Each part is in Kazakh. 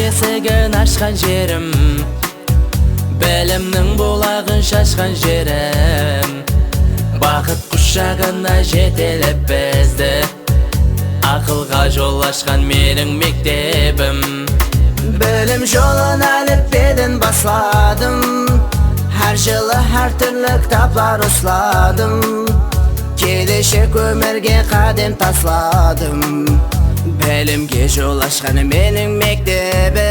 есігін ашқан жерім, білімнің бұлағын шашқан жерім. Бақыт құшағына жетелеп бізді, ақылға жол ашқан менің мектебім. Білім жолын әліппеден басладым, әр жылы әр түрлі кітаплар ұсладым. Келешек өмірге қадам тасладым, білімге жол ашқан менің мектебім.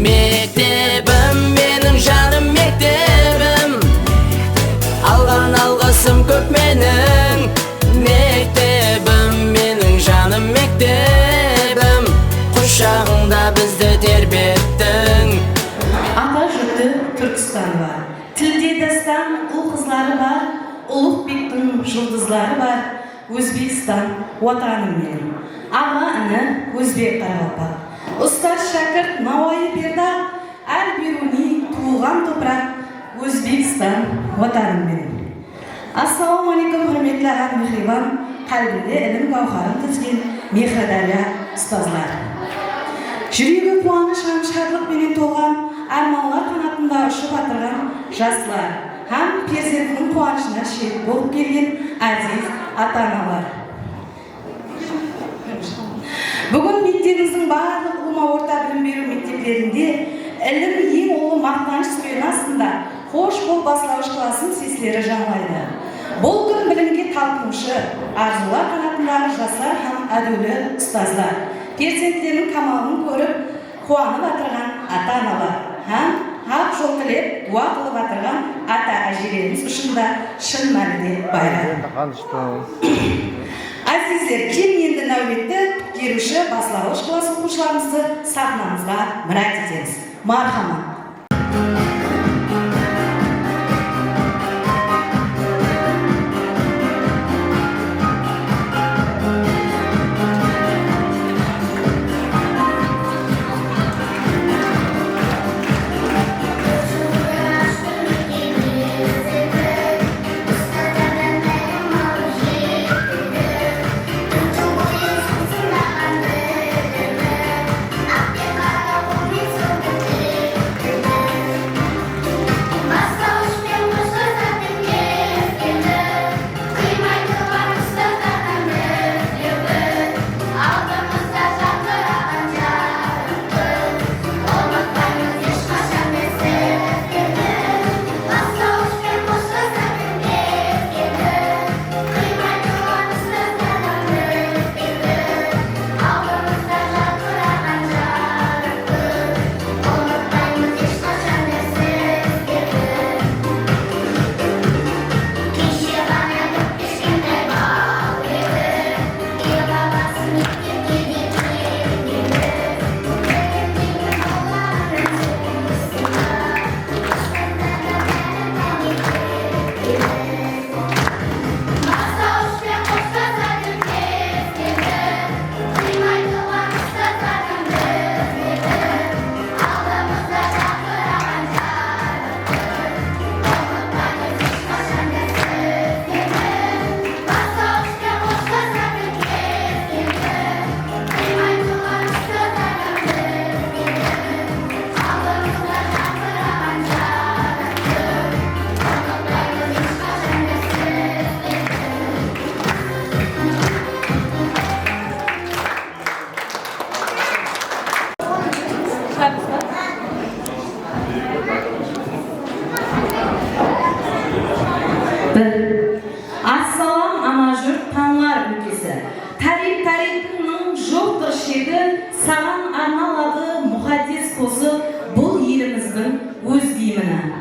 Мектебім, менің жаным мектебім, алған алғысым көп менің. Мектебім, менің жаным мектебім, құшағыңда бізді тербеттің. Ата жұрты Түркістан бар, тілде дастан ұл қызлары бар, Ұлықбектің жұлдызлары бар. Өзбекстан отаным менің, аға іні өзбек қарақалпақ. Ұстаз шәкірт Науаи Бердақ, Әл-Бируни туылған топырақ. Өзбекстан отаным менің. Ассалаумалейкум, құрметті аға мехрибан, қалбінде ілім гауһарын тізген мехридәрия ұстазлар. Жүрегі қуаныш һәм шатлықпенен толған, арманлар қанатында ұшып атырған жастар һәм перзентінің қуанышына шерік болып келген әзиз ата-аналар. Бүгін мектебіміздің барлық ұлыма орта білім беру мектептерінде ілім ең ұлы мақтаныш сүрен астында қош бол бастауыш класының сессиялары жаңғырайды. Бұл күн білімге талпынушы, арзулар қанатындағы жастар һәм әдеулі ұстаздар, перзенттерінің қамалын көріп, қуанып атырған ата-аналар һәм ақ жол тілеп, дуа қылып атырған ата-әжелеріміз үшін де шын мәнінде байрам. Әзіздер, кем енді нәубетті келуші бастауыш класс оқушыларымызды сахнамызға мұрат етеміз. Мархамат. Ассалам ана жұрт танылар өлкесі. Тарихтың жоқтық шегі саған арналады мұхаддис қозы бұл еліміздің өз киіміні.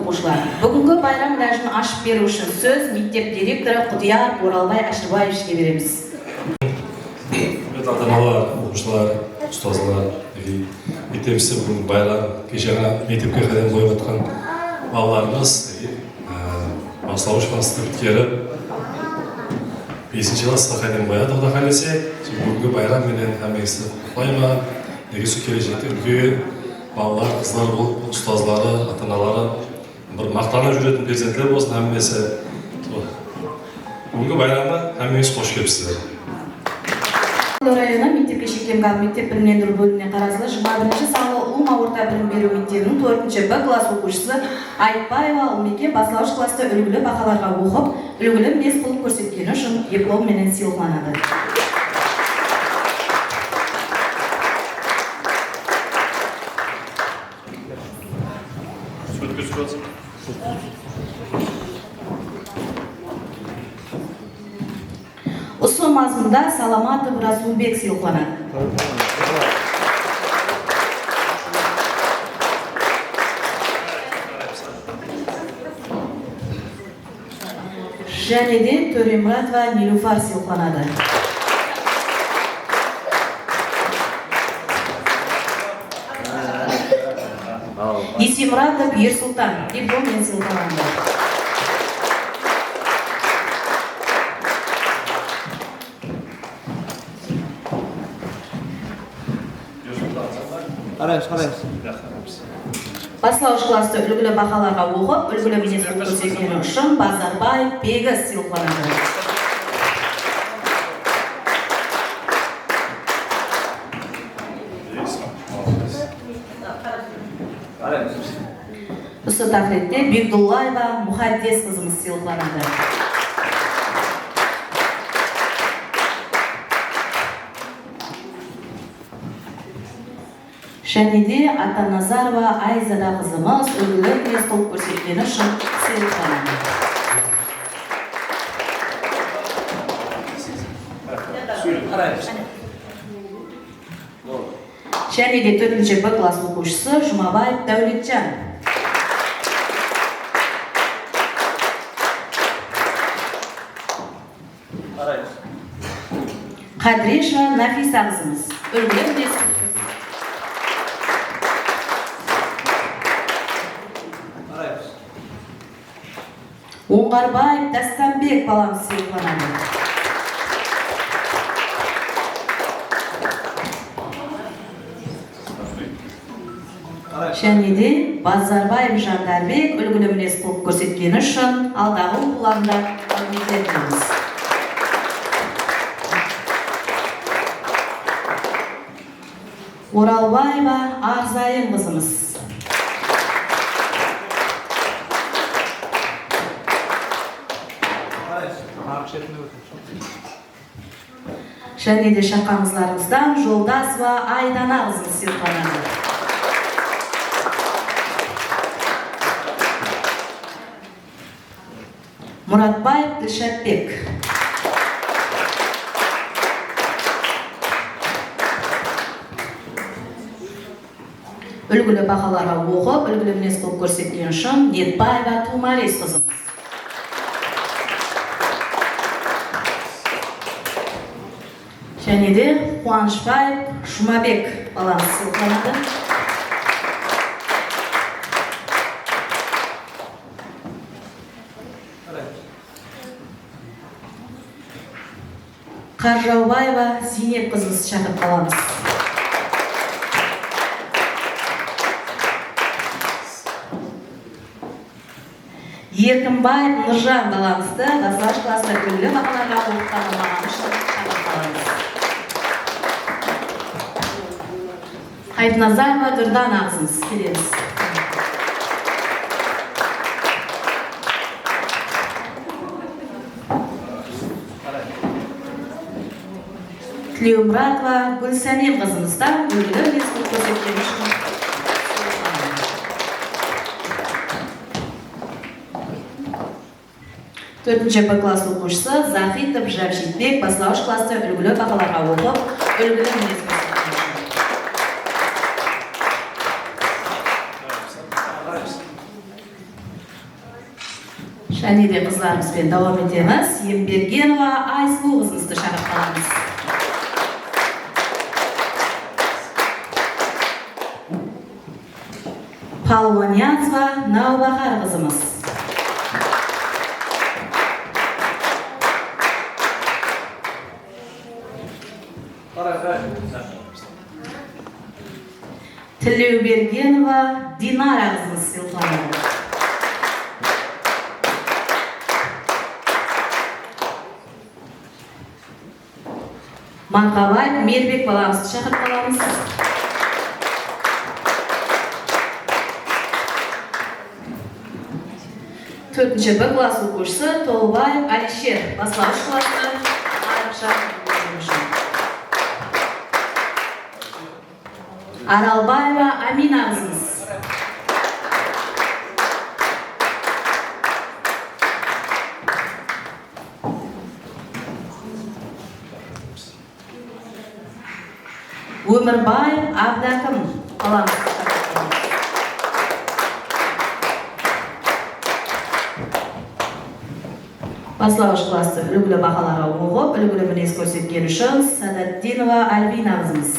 оқушылар. Бүгінгі байрам рәжін ашып беру үшін сөз мектеп директоры Құдияр Оралбай Ашырбаевичке береміз. Ата-аналар, оқушылар, ұстазлар, мектебімізде бүгін байрам, кеше ғана мектепке қадам қойып жатқан балаларымыз бастауыш класты біткеріп 5-ші класқа қадам қояды, Құда қаласа, бүгінгі байрам менен әмеңізді құттықтаймын. Негізі келешекте үлкен балалар, қыздар болып, ұстазлары, ата-аналары бір мақтанып жүретін перзенттер болсын, әммесі. Бүгінгі байрамға әмеңіз қош келіпсіздер. Районы мектепке шектелген мектеп білімдендіру бөліміне қарасты 21-ші салы Ума орта білім беру мектебінің 4-ші Б класс оқушысы Айтбаева Алмеке бастауыш класста үлгілі бағаларға оқып, үлгілі мінез құлық көрсеткені үшін диплом менен сыйлықталады. Осы мазмұнда Саламатов Расулбек сыйлықталады. Және де Төремұратова Нилуфар сыйлықталады. Есемұратов Ерсұлтан дипломмен сыйлықталады. Бастауыш класты үлгілі бағаларға оқып, үлгілі мінез құлық көрсеткені үшін Базарбай Бегіз сыйлықталады. Осы тақыретте Бегдуллаева Мұхаддес қызымыз сыйлықталады. Және де Атаназарова Айзада қызымыз үлгілі мінез құлық көрсеткені үшін сыйлықталады. Және де 4-ші Б класс оқушысы Жұмабаев Дәулетжан. Қадреша Нафиса қызымыз үлгілі мінез құлық. Оңғарбаев Дастанбек баламыз сыйлықталады. Және де Базарбаев Жандарбек үлгілі мінез құлық көрсеткені үшін алдағы оқуларында құрмет етеміз. Оралбаева Арзайым қызымыз. Және де шаққаңызларымыздан Жолдасова Айдана қызымыз сыйлықталады. Мұратбаев Ділшатбек. Үлгілі бағаларға оқып, үлгілі мінез құлық көрсеткен үшін Нетбаева Тумарис қызымыз. Және де Қуанышбаев Жұмабек баламыз сыйлықталады. Қаржаубаева Зейнеп қызымыз шақырып қаламыз. Еркінбаев Нұржан баламызды бастауыш класста үлгілі бағаларға оқып тағылмағаны үшін шақырып қаламыз. Айтназарова Дұрдан ағызымыз келеміз. Тілеумұратова Гүлсәлем қызымызда үлгілі мінез құлық көрсеткені үшін. Төртінші Б класс оқушысы Захитов Жавшитбек бастауыш класста үлгілі бағаларға оқып, үлгілі мінез көрсеткені үшін. Және де қыздарымызбен давам етеміз. Ембергенова Айсұлу қызымызды шақырып қаламыз. Палуанянцева Наубахар қызымыз. Тілеубергенова Динара қызымыз сыйлыққа. Манқабай Мербек баламызды шақырып қаламыз. Төртінші Б класс оқушысы Толыбаев Алишер, бастауыш классы айрықша оқушы. Аралбаева Амина қызымыз. Өмірбаев Абдакым қаламыз. Бастауыш класты үлгілі бағаларға оқып, үлгілі мінез көрсеткен үшін Садатдинова Альбина қызымыз.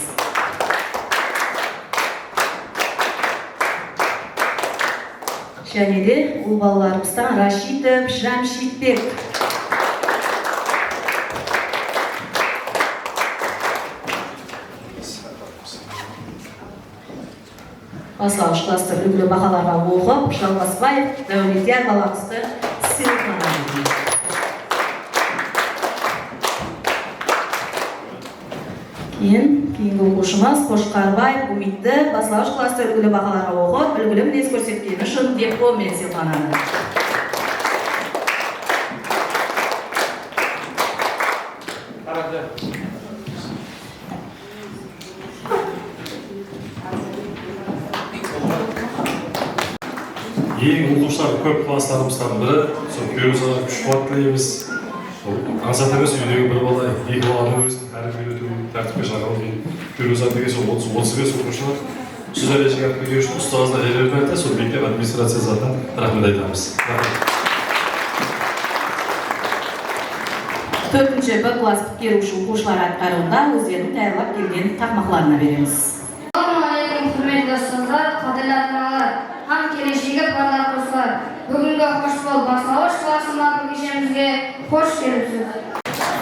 Және де ұл балаларымыздан Рашитов Жамшитбек. Бастауыш класты үлгілі бағаларға оқып, Жалғасбаев Дәулетияр баламызды сыйлыққа. Кейінгі оқушымыз Қошқарбаев Умитті бастауыш класты үлгілі бағаларға оқып, үлгілі мінез көрсеткені үшін дипломмен сыйланады. Ең оқушылар көп класстарымыздан бірі, сол күйеуімізге күш қуат тілейміз. Аңсат емес, үйдегі бір бала, екі баланың өзін әрі үйрету, тәртіпке шақыру дейін. Күйеуіміз деген сол 30-35 оқушылар. Сөз әлешіге көтеу үшін ұстазына жерлерін айтты, сол мектеп администрация затынан рахмет айтамыз. Төртінші Б класс біткеруші оқушылар атқаруында өздерінің даярлап келген тақмақларына береміз. Ассалаумағалейкум, құрметті ұстаздар, қадірлі ата-аналар, һәм келешегі барлық достар. Бүгінгі қош бол бастауыш класына кешемізге қош келіпсіз.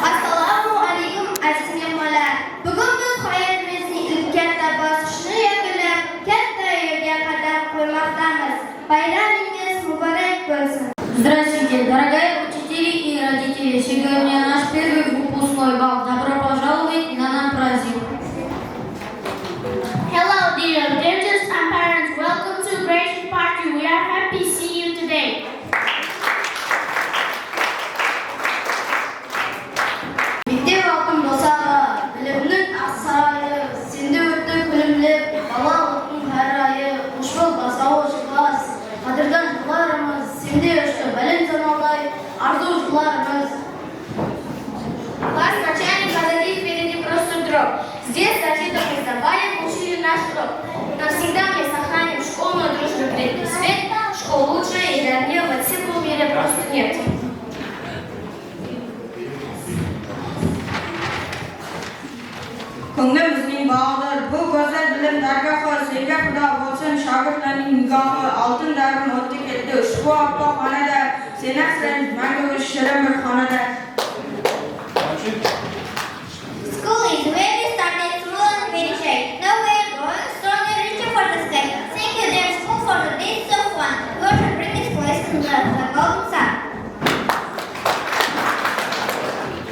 Ассалаумағалейкум, әзіз меймандар. Бүгін біз hayatımızın ilk katta basışını yakınlab, katta yerga qadam qo'ymoqdamiz. Bayramingiz muborak bo'lsin. Здравствуйте, дорогие учители и родители. Сегодня наш первый выпускной бал. Добро пожаловать на наш праздник. Hello dear teachers and parents. Welcome to graduation party. We are happy to see you today. Мектеп алтын болса да, білімнің асарайы, сенде өтті күлімлеп, бала ұлттың әр айы, қош бол бастауыш класс. Қадырдан жыларымыз, сенде өшті білім саналдай, арзу жыларымыз. Класс начальник позади, впереди просто друг. Здесь Рашитов и Забаев учили наш урок. Навсегда мы сохраним школьную дружбу крепкий свет, школ лучше и дорогие в отсеку в мире просто нет. Ko'nglimizning bog'idir bu go'zal bilim dargohi, senga xudo bo'lsin shogirdlarning nigohi, oltin davrim o'tdi ketdi ushbu oppoq xonada, sen asrang mangu shirin bir xonada. School is where we started small and very shy. Nowhere going, stronger, richer for the sky. Thank you dear school for the days so fun. God will bring this place to the golden sun.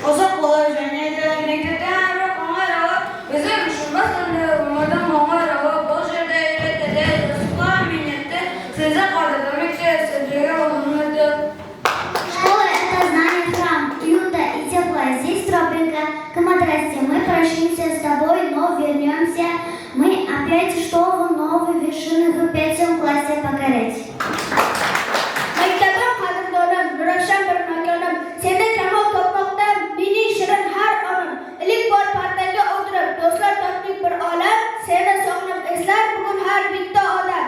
Uzoq bo'lar jannatda mektepda bizim işimiz umarım mağara bu жерде үйретеді рысқұлар минетті сізді қадірлемекте сіздерге olumludur. Школа — это знание, храм, уюта и тепла. Здесь тропинка к матрассе. Мы прощаемся с тобой, но вернемся. Мы опять что-то новые вершины в пятом классе покорять. Мектебim qadrdonum, ravshan bir makonim. Seni kamol topmoqda mening shirin har onim. Ilik bor partaga o'tirib, do'stlar topdik bir olam. Seni sog'inib eslar bugun har bitta odam.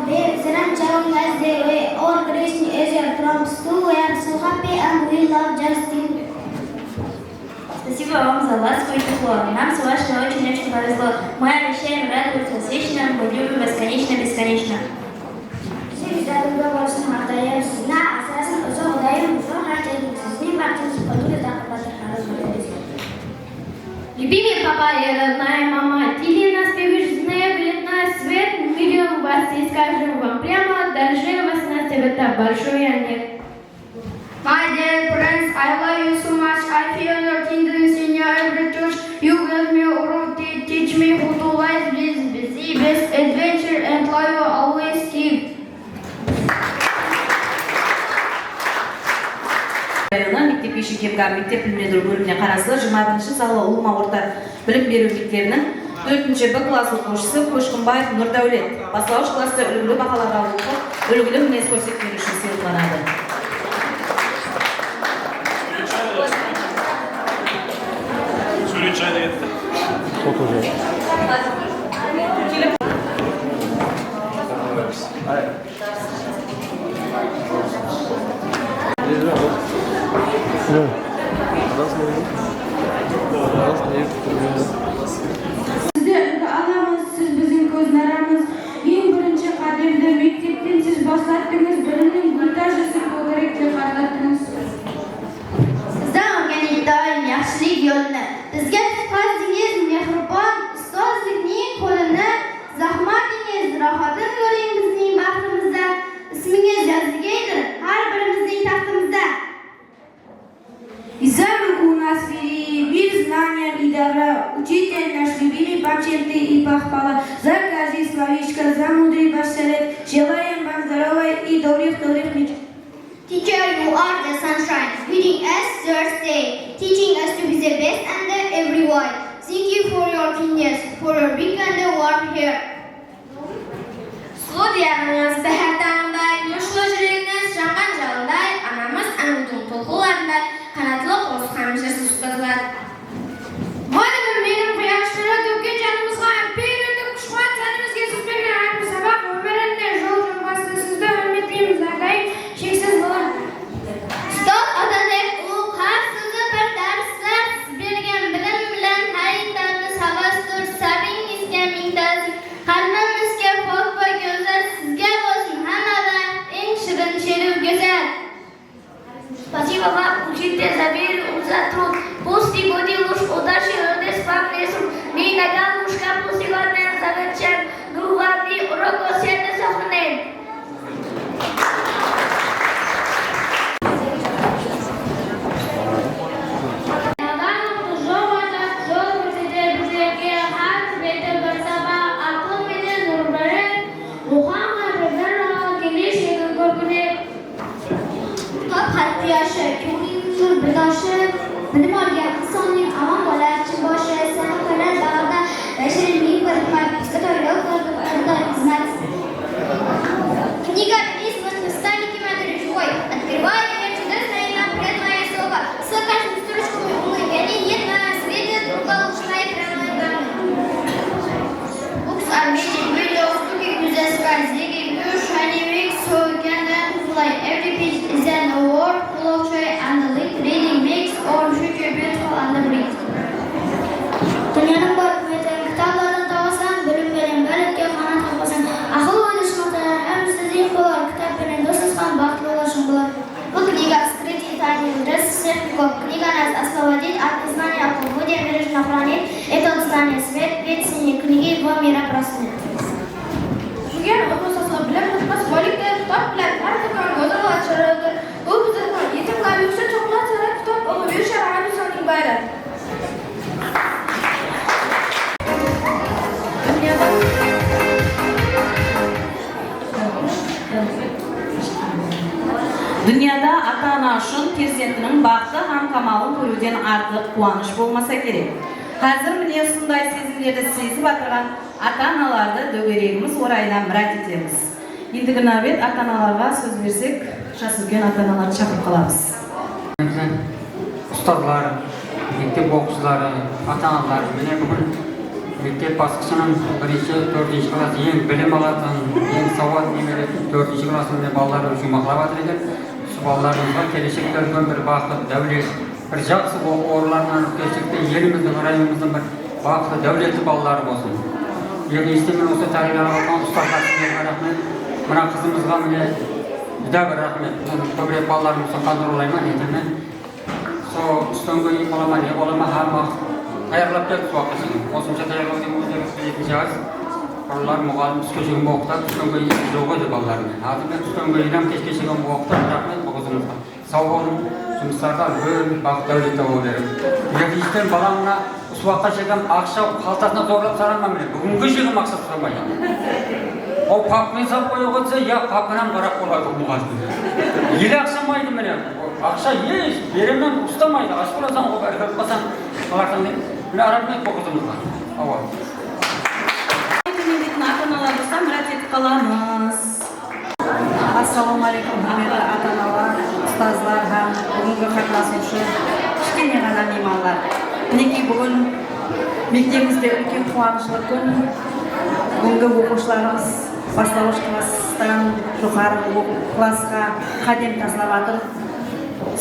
big, then I'm telling us that we all Christian Israel from school. We are so happy and we love Justin. Спасибо вам за ласку и тепло. Нам с вашей очень-очень повезло. Мы обещаем радоваться вечно, мы любим бесконечно-бесконечно. Siz de burada olsun haftaya sizinle asasen özel odayım. Son harcayın. Sizin vaktiniz koduyla takiplatırsanız. Любимый папа и родная мама, тебе нас привезная бледная свет, мы идем в вас и скажем вам прямо, дорожим вас на тебя большой ангел. My dear friends, I love you so much. I feel your tenderness in your every touch. You give me a teach me who to life with the best adventure and love you always keep. Мектеп Ишекемгар мектеп білімдендіру бөліміне қарасты 21-ші салы Улма орта білім беру мектебінің 4-ші Б класс оқушысы Көшкінбаев Нұрдәулет бастауыш класста үлгілі бағаларға оқып, үлгілі мінез көрсеткені үшін сыйланады. Sizlerle alamız, siz bizim gözlerimiz. En birinci kaderde mektepten siz başlattınız. Birinin montajısı ko'krakda parlattınız. Sizden o'rganayotgan yaxshilik yo'lini, bizga tutqazdingiz mehribon ustozlikning qo'lini, zahmatingiz, rohatin yo'ling bizning baxtimizda, ismingiz yozilgaydir har birimizning taxtimizda. Замок у нас вели, мир знания и добра. Учитель наш любили пациенты и похвала. За каждое словечко, за мудрый ваш совет. Желаем вам здоровья и добрых мечт. Teacher, you are the sunshine, feeding us Thursday, teaching us to be the best under everyone. Thank you for your kindness, for your big and warm here. Studiyamiz Bahartanday, yoshli jirikning shamgan jalday, anamiz anudun to'lqinlarida qanotli qo'z hamisha ustozlar. Muallimim mening quyoshlarga to'kkan jonimizga imperiya kuchquvvat tanimizga siz bergan ayrim sabab umrimda yo'l yo'lmasida sizdan umidlimiz ag'ay cheksiz bo'ladi. Ustoz odadek ulug' har so'zi bir darslar, siz bergan bilim bilan hayotimiz havasdir, sabringizga ming ta'zim. Qalbimizga pok va go'zal, sizga bo'lsin hammadan eng shirin she'ru go'zal. Спасибо вам, учитель, за веру, за труд. Пусть и будет лишь удачи, родись вам лесу. Мы нагал мушка, пусть и горная завечер. Главный урок осенне сохранен. Bilim olgan insonning omon bo'lishi boshi sanqalar dag'da shirinlik bir qalbga to'lib qolgan xizmat. Книга письма станете матери живой. Открывая ее чудесное нам преданное слово. С каждой строчкой улыбки нет на свете другого лучшей прямой гаммы. Books are making videos looking to the sky. They give you shiny wings so you can fly. Every page is an award full of joy and the reading makes all future beautiful and bright. Dünyanın barkıyeten kitaplarını tavasan, bölüm veren bölükke kanat kapasan. Akıl oynışmaktalar, hem sizin kolar, kitap veren dostuzkan baktlı ulaşın bular. Bu книга «Скрытые тайны мудрости всех веков». Книга нас освободит от незнания, а побудет бережно хранит это знание. Свет, ведь синей книги его мира просвет. Bugun o'quvchisi bilan bitmas boylikda kitob bilan har do'kon go'zal ochiladi. Bu bizning yetimlar yuksak cho'qqilar kitob o'qib yurishar insonning bari. Dünyada ata-ana үшін перзентінің бақыты һәм камалын көруден артық қуаныш болмаса керек. Қазір міне осындай сезімдерді сезіп отырған ата-аналарды дөңгелегіміз орайына мұрат етеміз. Ендігі нәубет ата-аналарға сөз берсек, жас үлкен ата-аналарды шақырып қаламыз. Ұстазлар, мектеп оқушылары, ата-аналар, міне бүгін мектеп басқышының 1-4 класс ең білім алатын, ең сауат немере 4 классында балалар жұмақлап жатыр екен. Сол балаларымызға келешекте үлкен бір бақыт, дәулет, бір жақсы оқу орындарынан келешекте еліміздің, районымыздың бір бақыты, дәулетті балалары болсын. Екіншіден мен осы тәрбиелеп алған ұстаздарға рахмет. Мына қызымызға міне да бір рахмет. Көбірек балаларымызды қандырулаймын етемен. Сол үстіңгі үй болама, не болама, аяқлап келіп суаққа шығын. Қосымша таяқлау деген өздері екінші ағыз. Балалар мұғалім түске шегін оқытады, үстіңгі үй жоқ еді балалармен. Азымен үстіңгі үйден кешке шегін оқытады, рахмет бұғызымызға. Сау болын, жұмыстарға үлкен бақыт дәулетті болу керек. Екіншіден баламына суаққа шегін ақша қалтасына зорлап сарамын міне. Бүгінгі шегін ақша сұрамайды. Ол папмен сап қойып қойса, я папынан қарап болады мұғалім. Елі ақшамайды міне. Ақша еш, беремен ұстамайды. Аш боласаң, ол әркет басаң, қаларсаң дейін. Міне рахмет бұғызымызға. Ауа. Ата-аналар болса, мұрат етіп қаламыз. Ассалаумағалейкум, құрметті ата-аналар, ұстазлар, бүгінгі қатынасушы, кішкене ғана меймандар. Мінекей бүгін мектебімізде үлкен қуанышлы күн. Бүгінгі оқушыларымыз бастауыш класстан жоғары классқа қадем тастап жатыр.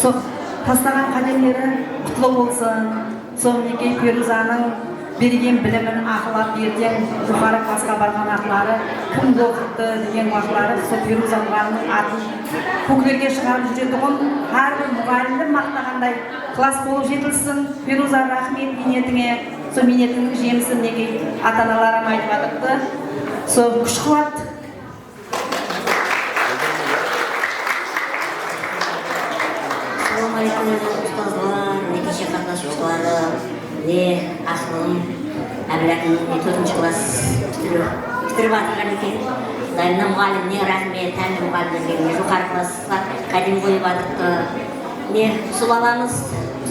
Сол тастаған қадемдері құтлы болсын. Сол мінекей Ферузаның берген білімін ақылап ертең жоғары классқа барған ақылары кім оқытты деген уақытлары сол Феруза мұғалімнің атын көкелерге шығарып жүреді ғой. Әрбір мұғалімді мақтағандай класс болып жетілсін. Феруза, рахмет минетіңе. Сол минетіңнің жемісін неге ата-аналарым айтып жатыпты. Сол күш қуат. Assalamualaikum ustazlar, nekеше қатынасушылары, не ақылым, әбіләкім 4-ші класс бітіріп жатырған екен. Дайына мұғалімне рахмет, тәмді мұғалімдерге жоғары классқа қадем қойып жатырды. Не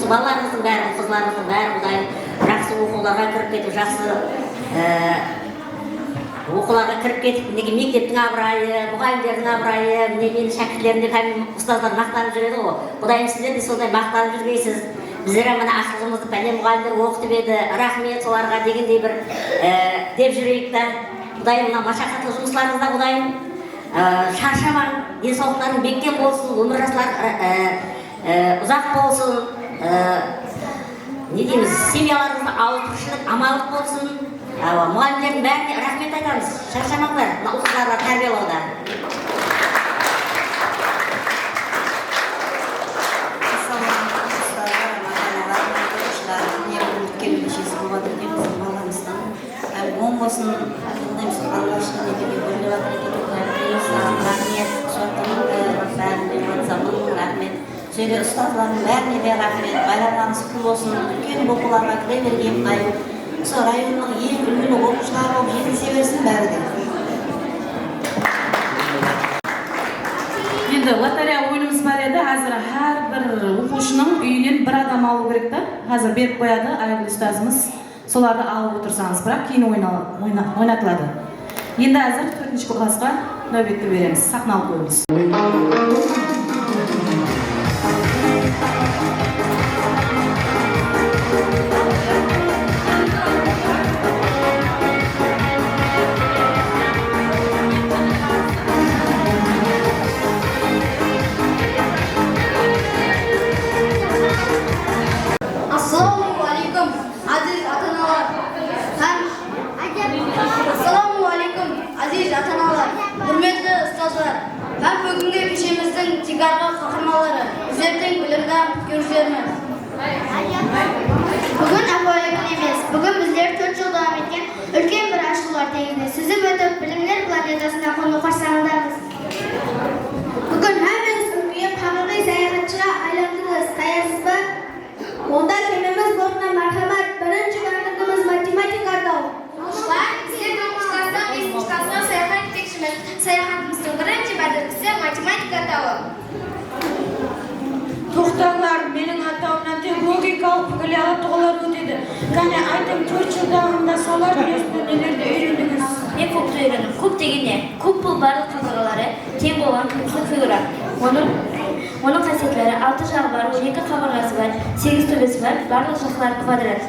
балаларымыздың бәрі, қызларымыздың бәрі Құдайым жақсы оқуларға кіріп кетіп, жақсы оқуларға кіріп кетіп, мектептің абырайы, мұғалімдердің абырайы, менің шәкіртлерімде кәдімгі ұстаздар мақтанып жүреді ғой. Құдайым сіздер де сондай мақтанып жүргейсіз. Біздер мына ақылымызды пәне мұғалімдер оқытып еді, рахмет соларға дегендей бір деп жүрейік та. Құдайым мына машақатлы жұмысларыңызда Құдайым шаршамаң, денсаулықтарың бекем болсын, өмір жастар ұзақ болсын, не дейміз, семьяларыңызға ауызбіршілік, амандық болсын. Мұғалімдердің бәріне рахмет айтамыз. Шаршамаңдар, ұлықтарға тәрбиелауда. Сөйле ұстазлардың бәріне де рахмет, байларыңыз құтты болсын, үлкен оқуларға кіре берген қайым. Сол районның ең үлгілі оқушылары болып жетілсе берсін бәрі де. Енді лотерея ойынымыз бар еді, қазір әрбір оқушының үйінен бір адам алу керек та. Қазір беріп қояды айгүл ұстазымыз. Соларды алып отырсаңыз, бірақ кейін ойнатылады. Енді қазір 4-ші классқа нәубетті береміз. Сахналық қойылыс. Assalamualaikum, aziz ata-analar. Assalamualaikum, aziz ata-analar. Hürmetli ustazlar. Ben bugünkü işimizin tigarlı kahramanları. Bizlerden bilimden görüşlerimiz. Bugün Afo-Ekonomimiz. Bugün bizler 4 yıl devam etken ülken bir aşkılar teyinde. Sizi ötüp bilimler planetasına konu karşılarındayız. Bugün hepiniz büyük hakkı seyahatçıra aylandınız. Kayasız mı? Onda kemimiz boruna merhamet. Birinci öğrendiğimiz matematik ardağı. Uşlar, bize 4 klasdan 5. klasdan seyahat etmişimiz. Seyahatimizin birinci bölümü matematik ardağı. To'xtanglar, mening atomdan logikалық pukilali to'g'rilar o'tadi. Qani ayting 4 yil davomida solar bilimini nelerda o'rgandingiz? Ne koptu öğrendim. Kop degen ne? Kop bul barlık figuraları, tem olan kıpsız figura. Onun kasetleri 6 jağı var, 12 kaburgası var, 8 töbesi var, barlık jaklar kvadrat.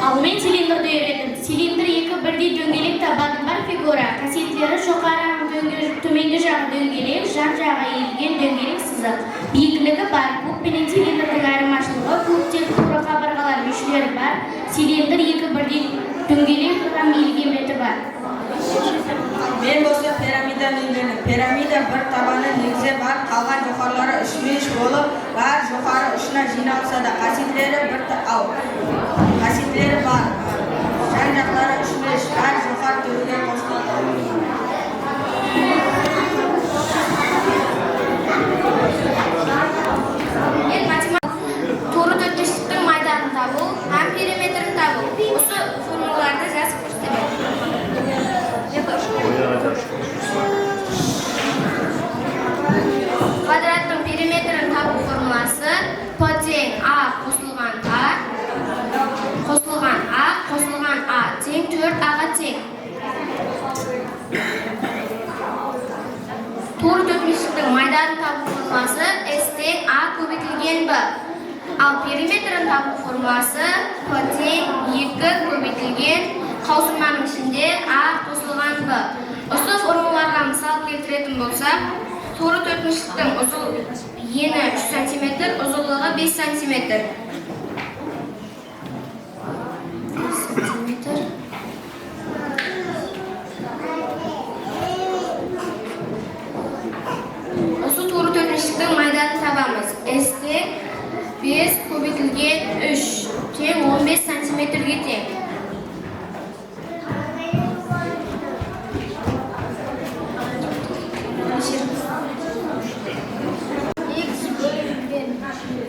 Ал мен цилиндрді үйреттім. Цилиндр екі бірдей дөңгелек табаны бар фигура. Қасиеттері жоғары төменгі жағы дөңгелек, жан жағы иілген дөңгелек сызық. Биіктігі бар. Куб пенен цилиндрдің айырмашылығы кубтен тура қабырғалар мүшелері бар. Цилиндр екі бірдей дөңгелек һәм иілген беті бар. Мен болса пирамиданы үйрендім. Пирамида бір табаны негізі бар, қалған жоғарылары үш болып, бар жоғары ұшына жиналса да қасиеттері бар. Жан жақтары үш бар жоғары түрге қосылады. Торы төртбештіктің майданын табу, һәм периметрін табу. Осы формулаларды жазып көрсетемін. Квадраттың периметрін табу формуласы P тең A қосылған A тең 4A-ға тең. Торы төртбештіктің майданын табу формуласы S тең A көбейтілген B. Ал периметрін табу формуласы P тең 2 көбейтілген қаусырманың ішінде A қосылған B. Осы формулаларға мысал келтіретін болсақ, торы төртбештіктің ені 3 см, ұзындығы 5 см. Осы торы төртбештіктің майданын табамыз. S тең 5 көбейтілген 3 тең 15 см-ге тең.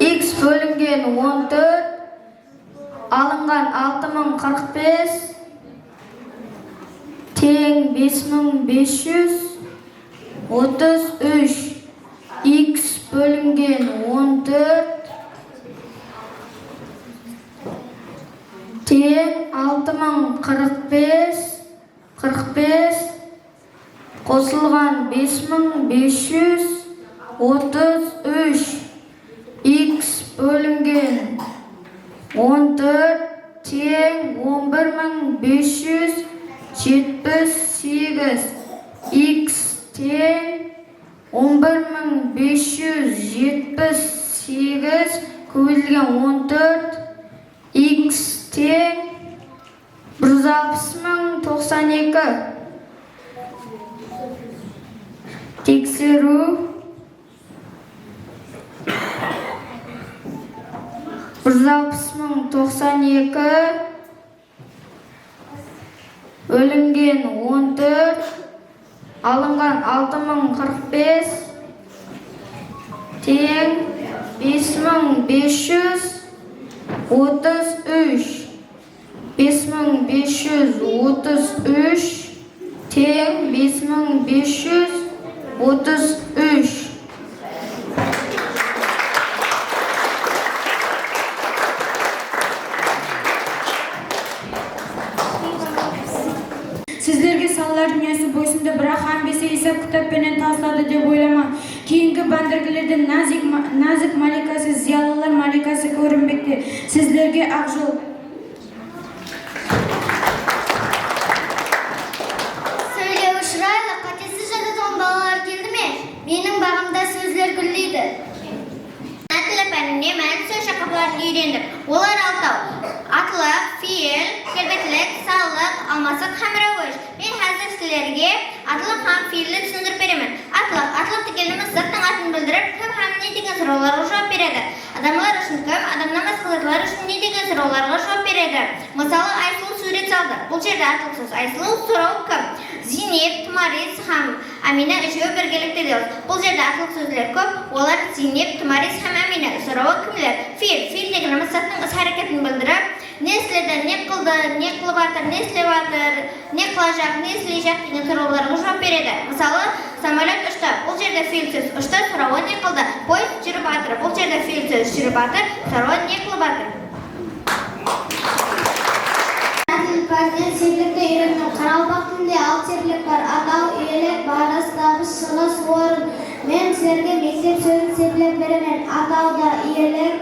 X бөлінген 14 алынған 6045 тең 5533. X бөлінген 14 тең 6045 қосылған 5533. X бөлінген 14 тең 11578. X тең 11578 көбейтілген 14. X тең 160092. Тексеру 160092 бөлінген 14 алынған 6045 тең 5533. 5533 тең 5533. Сіздерге салалар дүниесі бойсынды, бірақ һәмбесе есеп кітаппенен таслады деп ойламам. Кейінгі бандіргілердің нәзік маликасы, зиялылар маликасы көрінбекте. Сіздерге ақ жол. Сөйлеуі шырайлы, қатесі жататын балалар келді ме? Менің бағымда сөздер гүлдейді. Тілі пәніне мән сөз шақыруларын үйрендім. Олар алтау: атлық, фийл, келбетілік, салық, алмасық һәм рәуіш. Мен қазір сіздерге атлық һәм фийлді түсіндіріп беремін. Атлық дегеніміз заттың атын білдіріп, кім һәм не деген сұрауларға жауап береді. Адамдар үшін кім, адамнан басқалар үшін не деген сұрауларға жауап береді. Мысалы, Айсұлу сурет салды. Бұл жерде атлық сөз. Айсұлу сұрау кім? Зейнеп, Тұмарис һәм Амина үшеуі біргелікте деді. Бұл жерде атлық сөздер көп. Олар Зейнеп, Тұмарис һәм Амина. Сұрауы кімдер? Фийл дегеніміз заттың іс-әрекетін білдіріп, не істеді, не қылды, не қылып жатыр, не істеп жатыр, не қылажақ, не істележақ деген сұрауларға жауап береді. Мысалы, самолет ұшты. Бұл жерде фийл сөз ұшты, сұрауы не қылды. Поезд жүріп жатыр. Бұл жерде фийл сөз жүріп жатыр, сұрауы не қылып жатыр. Пәрден серлікті үйрендім. Қаралпақ тілінде 6 серлік бар. Атау, иелік, барыс, табыс, шығыс, орын. Мен сіздерге мектеп сөзін серлеп беремін. atauda iyilik,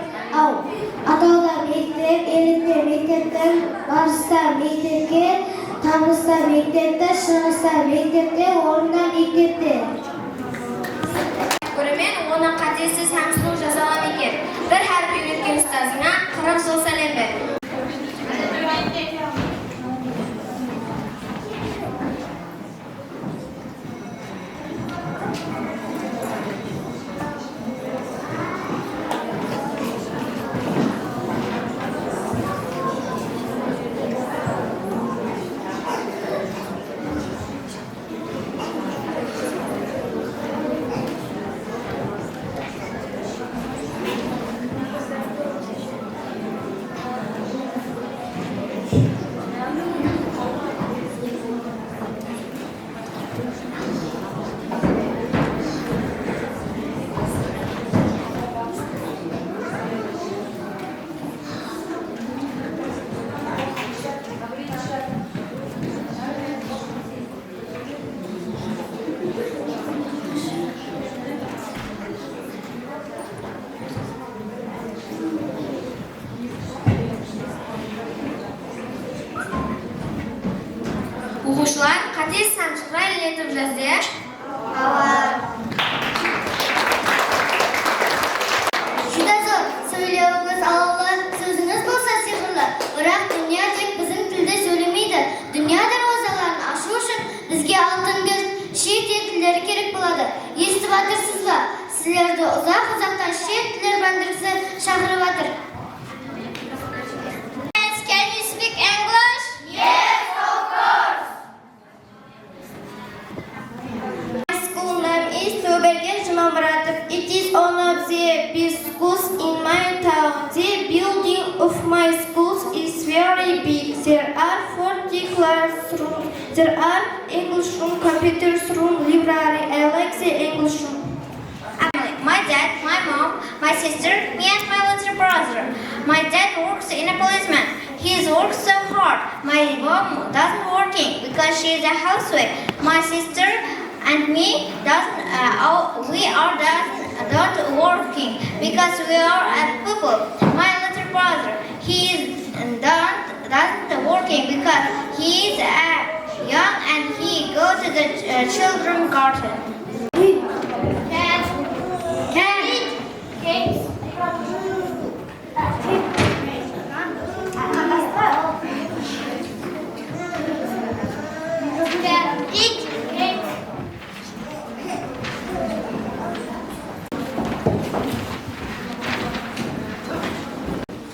atauda mektep, elitli mektepten barışta mektepke, tamızda mektepte, шығыста mektepte, орында mektepte. Көрермен оны қатесіз һәм сұлу жасаған екен. Бір әріп үйреткен ұстазыңа 40 жыл сәлем бер. Оқушылар қатесіз һәм шықырай ретіп жазды. Juda zo'r, söyleyişiniz Allah'ın sözünüz bolsa sihirli. Biroq dünya tek bizim tilde söylemeydi. Dünya darvozalarını aşu üçün bizge altın göz, şehit tilleri gerek bo'ladi. Eshitib o'tirsizlar. Sizlarga uzoq-uzoqdan şehit tillar bandirasi chaqirib o'tir. Can you speak English? Yes, of course. My school name is To'bergen Jumamuratov. It is one of the best schools in my town. The building of my school is very big. There are 40 classrooms. There are English room, computer room, library. I like the English room. My dad, my mom, my sister, me and my little brother. My dad works in a policeman. He works so hard. My mom doesn't working because she is a housewife. My sister and me we are not working because we are at people. My little brother, he is doesn't working because he is young and he goes to the children garden.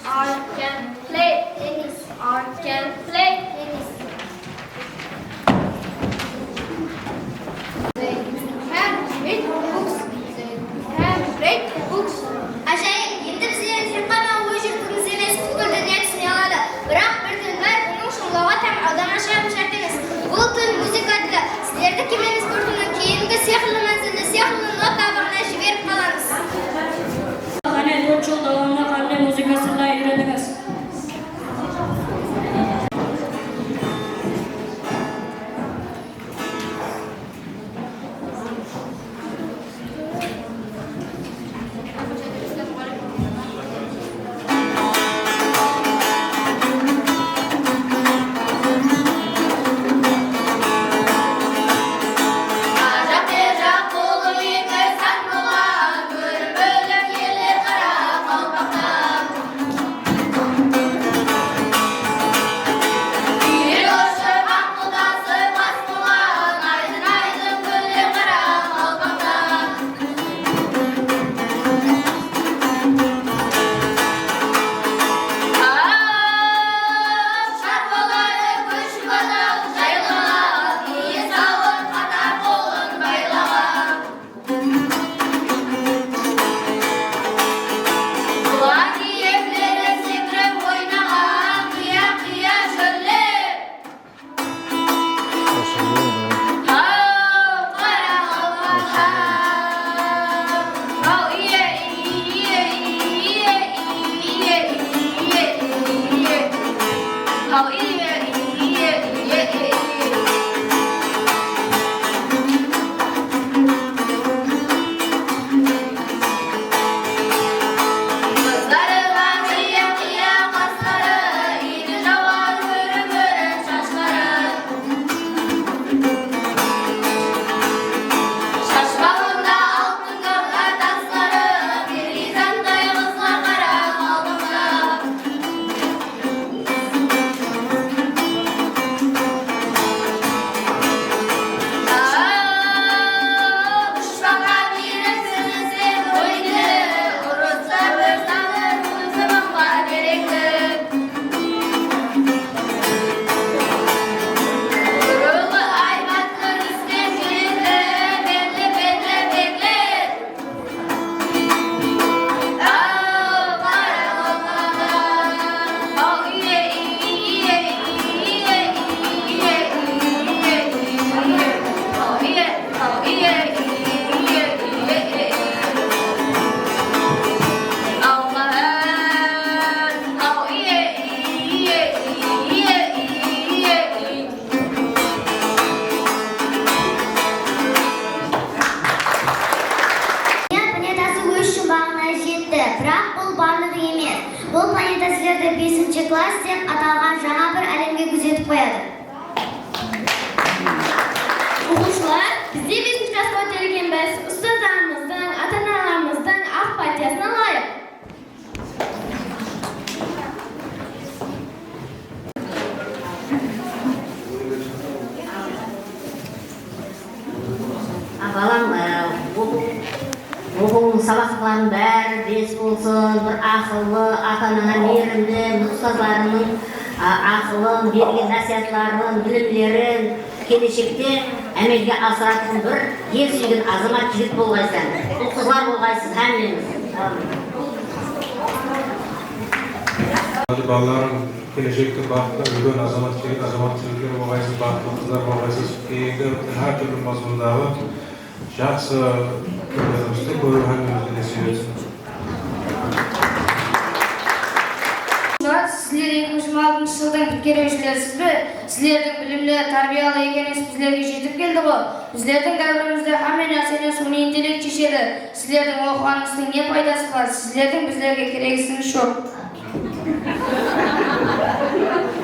I can play tennis. I can play tennis. Бұл планета сіздерді 5-ші класс деп аталған жаңа бір әлемге күзетіп қояды. Оқушылар, бізде 5-ші классқа өтелгенбіз, ұстаздарымыздың, ата-аналарымыздың ақ партиясына лайық. Балам, оқуың сабақтарының бәрі бес болсын, бір ақыллы, ата-анаңа мейірімді, ұстаздарының ақылын, берген насихатларын, білімдерін келешекте әмелге асыратын бір ел сүйген азамат жігіт болғайсың, ұл-қызлар болғайсың, әмеліңіз. Балаларым келешекте бақытты үлкен азамат жігіттер болғайсыз, бақытты қыздар болғайсыз, кейінгі әр түрлі мазмұндағы жақсы көңілімізді көріп әңгімемізді несібесін. Сіздер 2026 жылдың біткерушілерсіз бе? Сіздердің білімлі, тәрбиялы екеніңіз біздерге жетіп келді ғой. Біздердің дәуірімізде һәр нәрсені суни интеллект шешеді. Сіздердің оқығаныңыздың не пайдасы бар? Сіздердің біздерге керегісіңіз жоқ.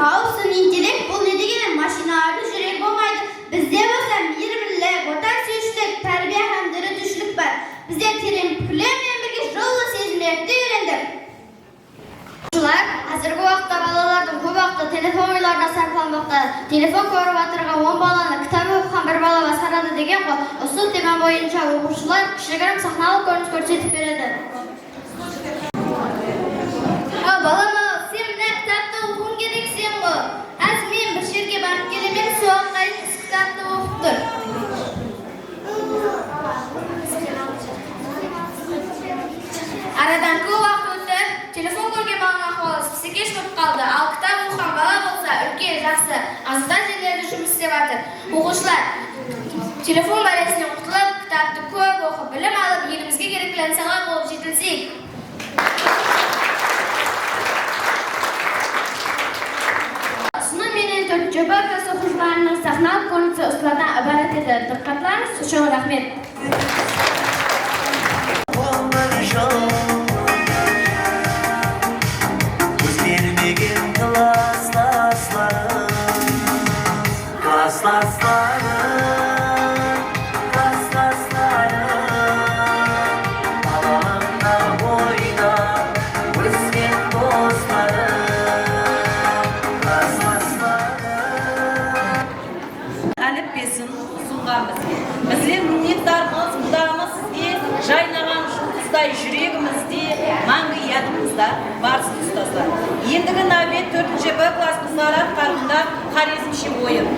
Ау, суни интеллект бұл не дегені? Машиналардың жүрегі болмайды. Бізде болса мейірімділік, отан сүйушілік, тәрбие һәм дәрежелілік бар. Бізде терең пікірлермен бірге жылы сезімдерді үйрендік. Қазіргі уақытта балалардың көп уақыты телефон ойларына сарпалмақта. Телефон көріп отырған 10 баланы кітап оқыған бір бала басқарады деген ғой. Осы тема бойынша оқушылар кішігірім сахналық көрініс көрсетіп береді. Балам, сен мына кітапты оқуың керек сен ғой. Мен бір жерге барып келемен, соған қайын кітапты оқып тұр. Арадан көп уақыт өтті, телефон көрген баланың ахуалы пісікеш болып қалды. Ал кітап оқыған бала болса, үлкен, жақсы, аздан жерлерде жұмыс істеп жатыр. Оқушылар, телефон бәлесінен құтылып, кітапты көп оқып, білім алып, елімізге керекті инсандар болып жетілсек. Менен 4-ші класс оқушыларының сахналық көрінісі осылардан ібарат еді. Диққатларыңыз үшін рахмет. Өзгермеген классластарым, балалығында бойда өскен достарым. Әліппесін ұсынғанбыз. Біздер minnettarmiz, Xudamiz sizga жайнаған жұлдыздай жүрегімізде, мәңгі ядымызда барсыз ұстаздар. Ендігі нәубет 4-ші Б класс қызлары атқарында хорезмше ойын.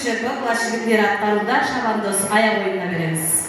өзгөчө бакылашчылыктар аткарууда шабандоз аяк оюнуна беребиз.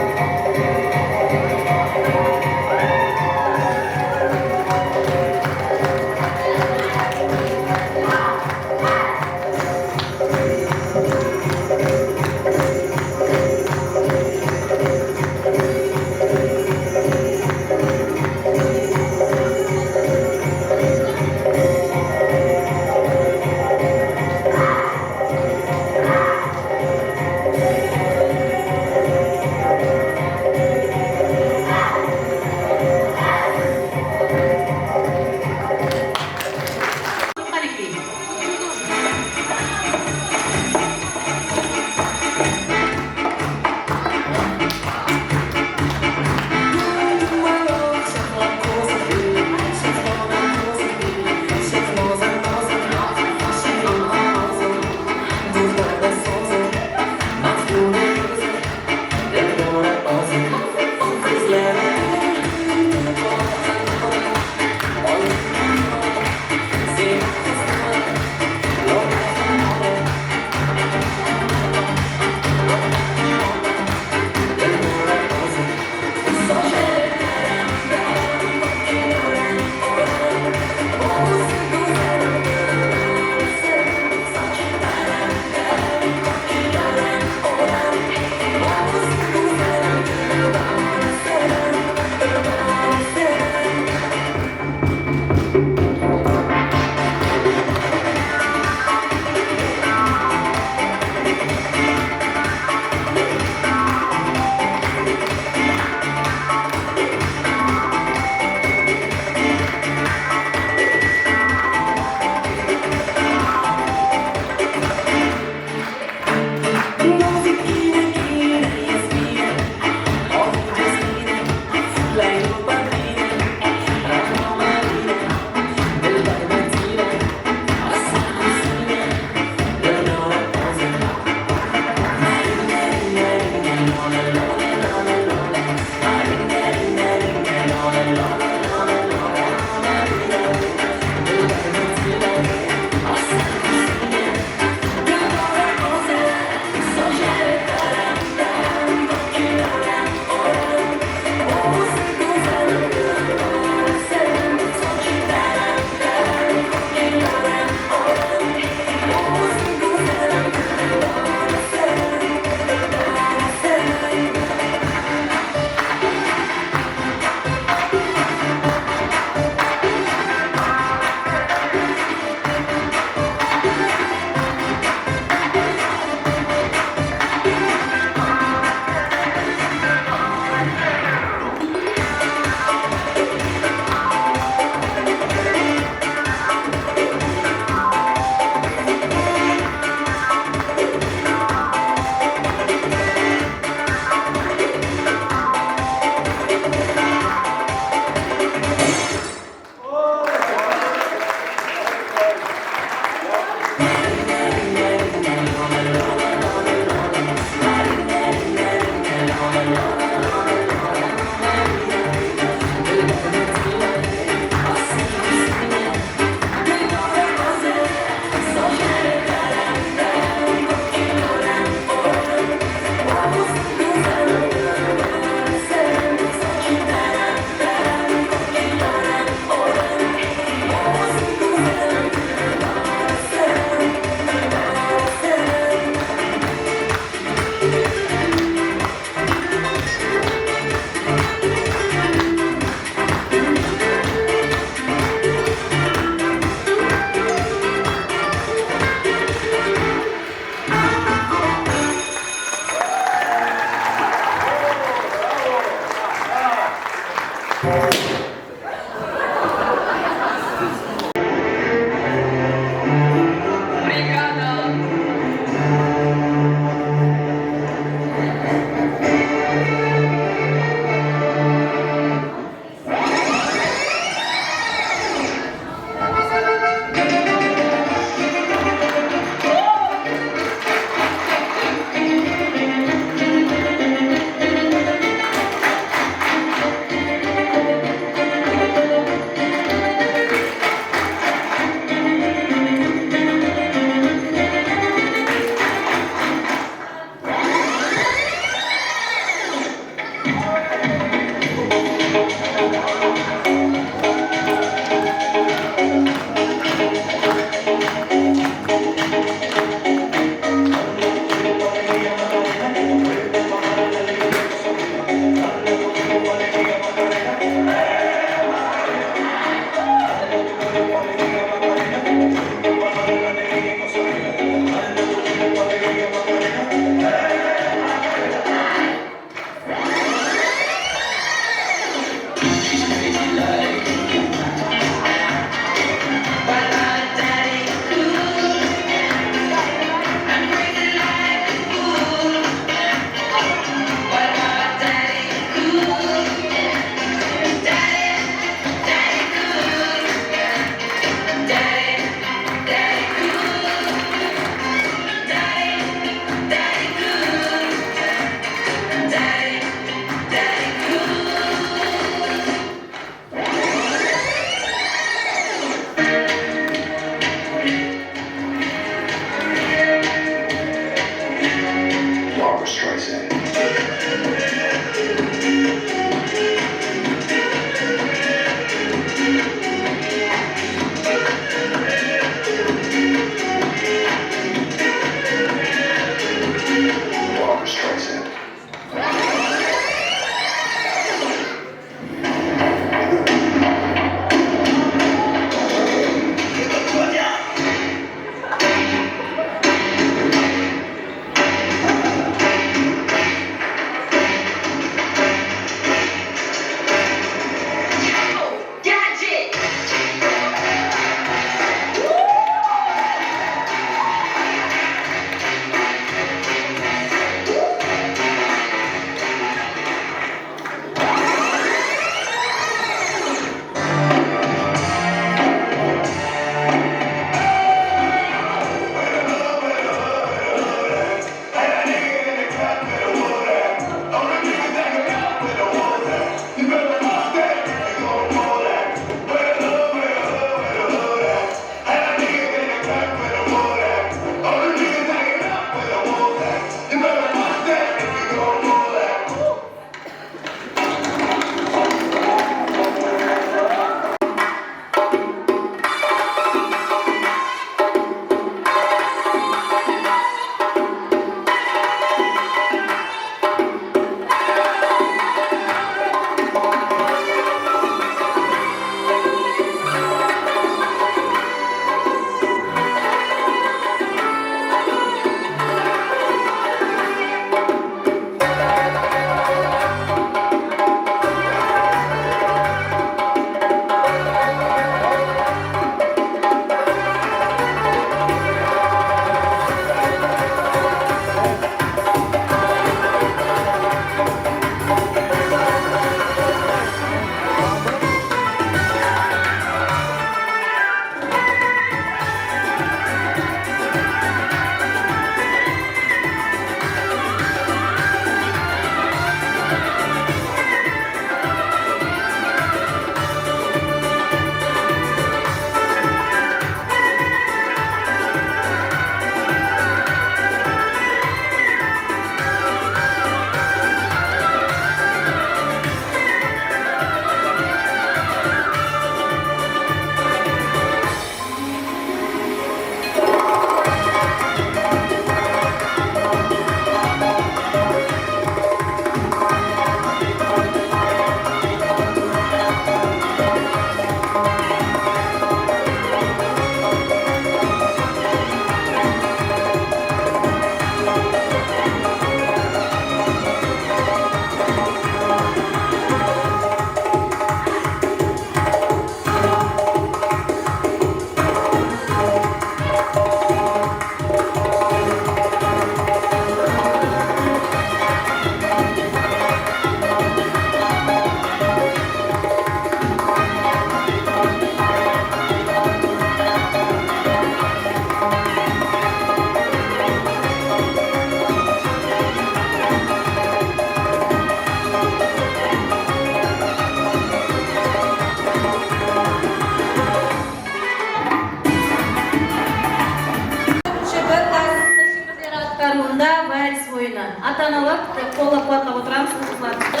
қолдап қуаттап отырамыз қыздарымызды.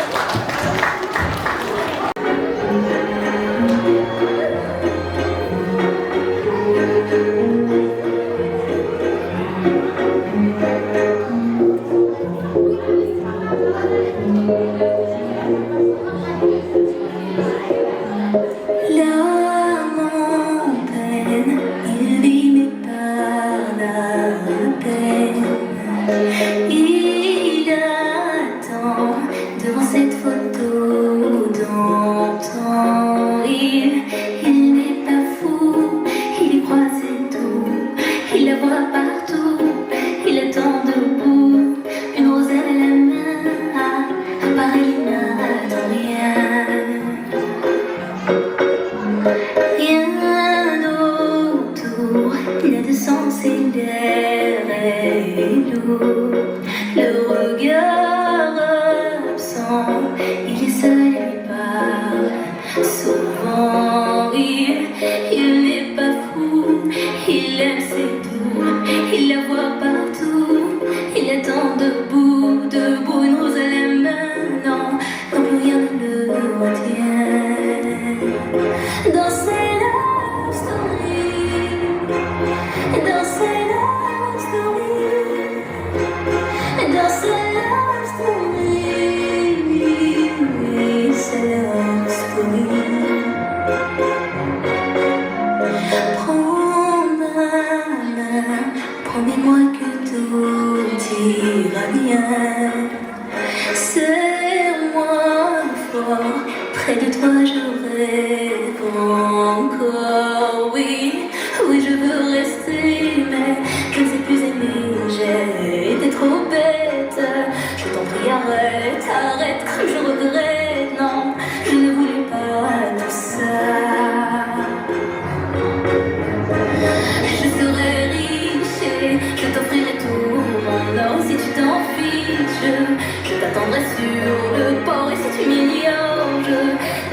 Il attend devant cette photo d'antan. Il n'est pas fou, il y croit c'est tout. Il la voit partout, il attend debout, une rose à la main. Pareil, il n'attend rien. Rien autour, il a de sens et l'air est lourd. Le regard absent, il est seul et lui parle. Souvent il n'est pas fou, il aime c'est tout. Il la voit partout, il attend debout, debout, une rose à la main. Non, non plus rien ne le retient. Dans ses love stories, dans ses love stories, dans ses love stories, ses love stories. Prends ma main, promets-moi que tout ira bien. Serre-moi fort, près de toi je rêve encore. Oui, oui je veux rester, mais je ne sais plus aimer. J'ai été trop bête. Je t'en prie arrête, arrête, je regrette. Non, je ne voulais pas tout ça. Je serai riche et je t'offrirai tout mon or si tu t'en fiches. Je t'attendrai sur le port et si tu m'ignores, je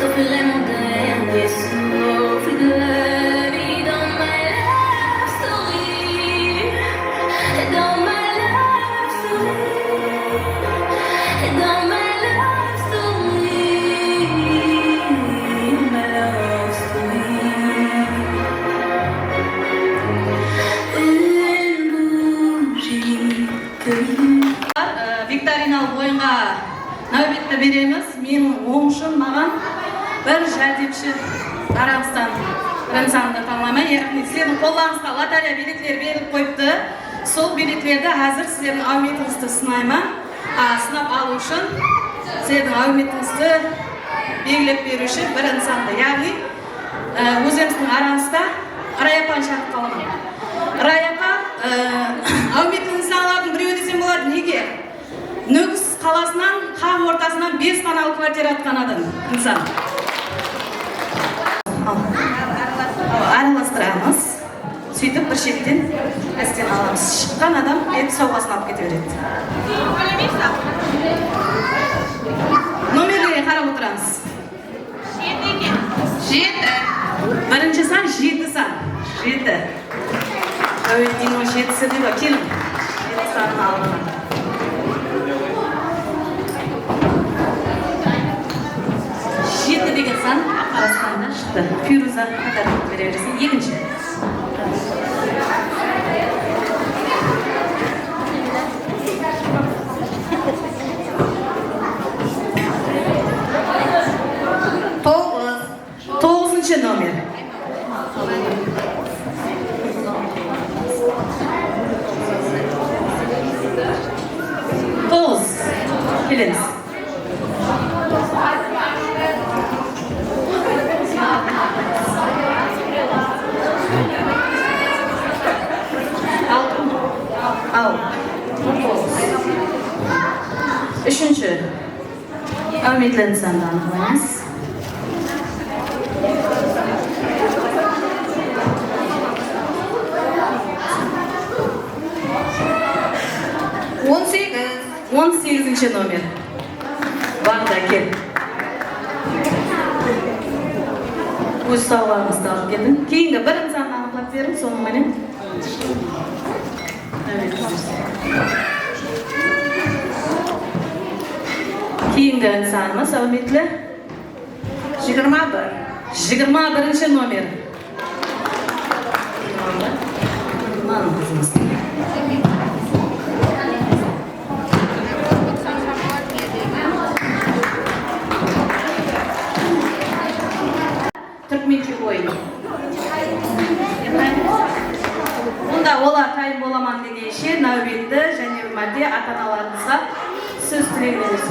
t'offrirai mon dernier souffle de vie dans ma love story. Dans ma love story. Dans ma love story. Ma love story. Une bougie que Викториналық ойынға нәубетті береміз. Менің оңшым маған бір жәрдемші арамыздан ренсанды таңламай, яғни сіздердің қолдарыңызға лотерея билеттері беріп қойыпты. Сол билеттерді әзір сіздердің әуметіңізді сынаймын. Сынап алу үшін сіздердің әуметіңізді белгілеп беру үшін бір ренсанды, яғни өздеріңіздің араңызда Раяпаны шақырып қаламын. Раяпа әуметіңізді алатын біреу десем болады. Неге? Нүкіс қаласынан қақ ортасынан 5 қаналы квартира атқан адам. Инсан. Араластырамыз. Сөйтіп бір шеттен әстен аламыз. Шыққан адам бет сауғасын алып кете береді. Номерлерге қарап отырамыз. 7. Бірінші сан 7 сан. 7. Әуеттің 7-сі деп келім. 7 санын алған. 7 деген сан арасында шықты. Фируза қатарып бере берсін. Екінші. Тоғызыншы номер. Тоғыз. Келеміз. Üçüncü, Ahmet'le insandan anlamayız. 18 номер. Ванда кел. Өз сауалыңызды алып келдім. Кейінгі бір insanды анықтап беріңіз, соның менен. Keyingi sanımız Ahmetli 21 nomer. Manım kızımız. Türkmençe oyun. Bunda olar kayın bolaman degeyşi, navbetli және hürmetli ata-analarımıza söz tileyleriniz.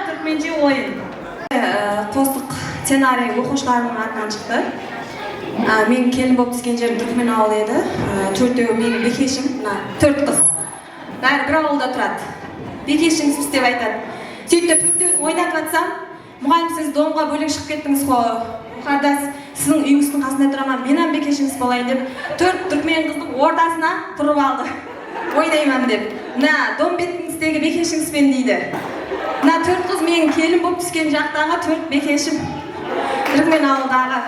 Türkmençe oyun. To'sliq ssenariy o'quvchilarimning atынан chiqdi. Men kelin bo'lib түскен jerim Turkmen avuli edi. To'rtovi mening bekeshim, 4 qiz. Bari bir avulda turadi. Bekeshingiz deb aytadi. Сөйтіп төртеуін ойнатып атсам, мұғалім сіз домға бөлек шығып кеттіңіз ғой. Қардас, сіздің үйіңіздің қасында тұрамын, мен ham бекешіңіз болайын деп, 4 түркмен қыздың ортасына тұрып алды. Ойнаймын деп. Мына дом бетіңіздегі бекешіңізбен дейді. Мына 4 қыз менің келін болып түскен жақтағы 4 бекешім. Түркмен ауылдағы.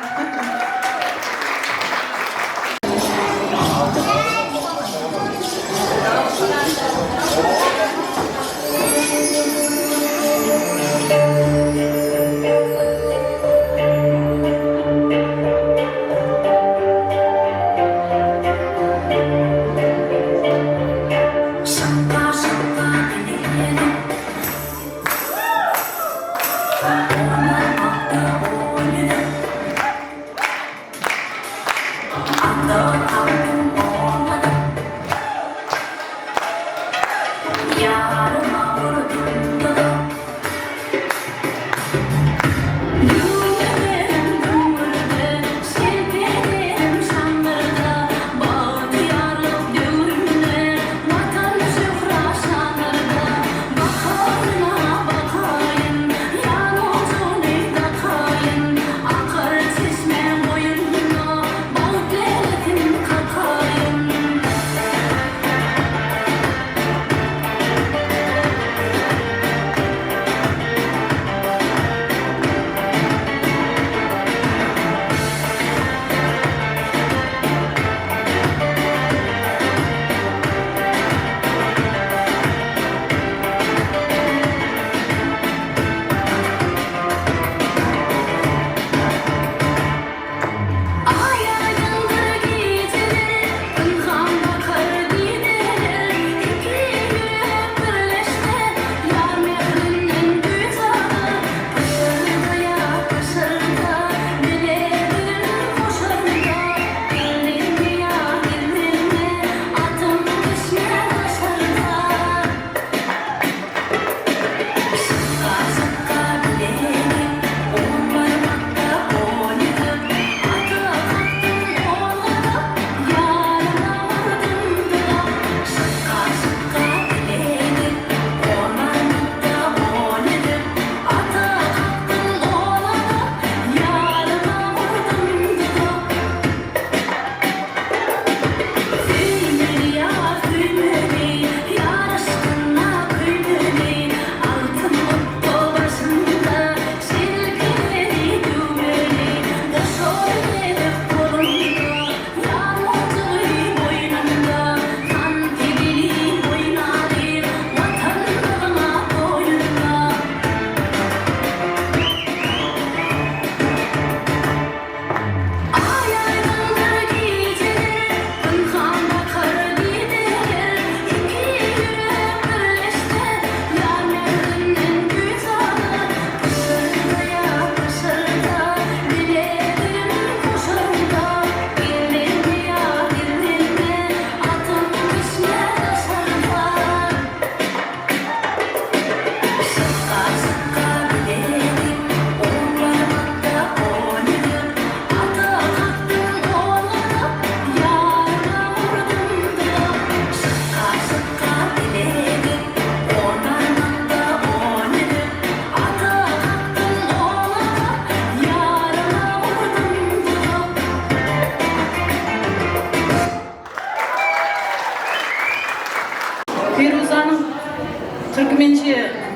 Firuza'nın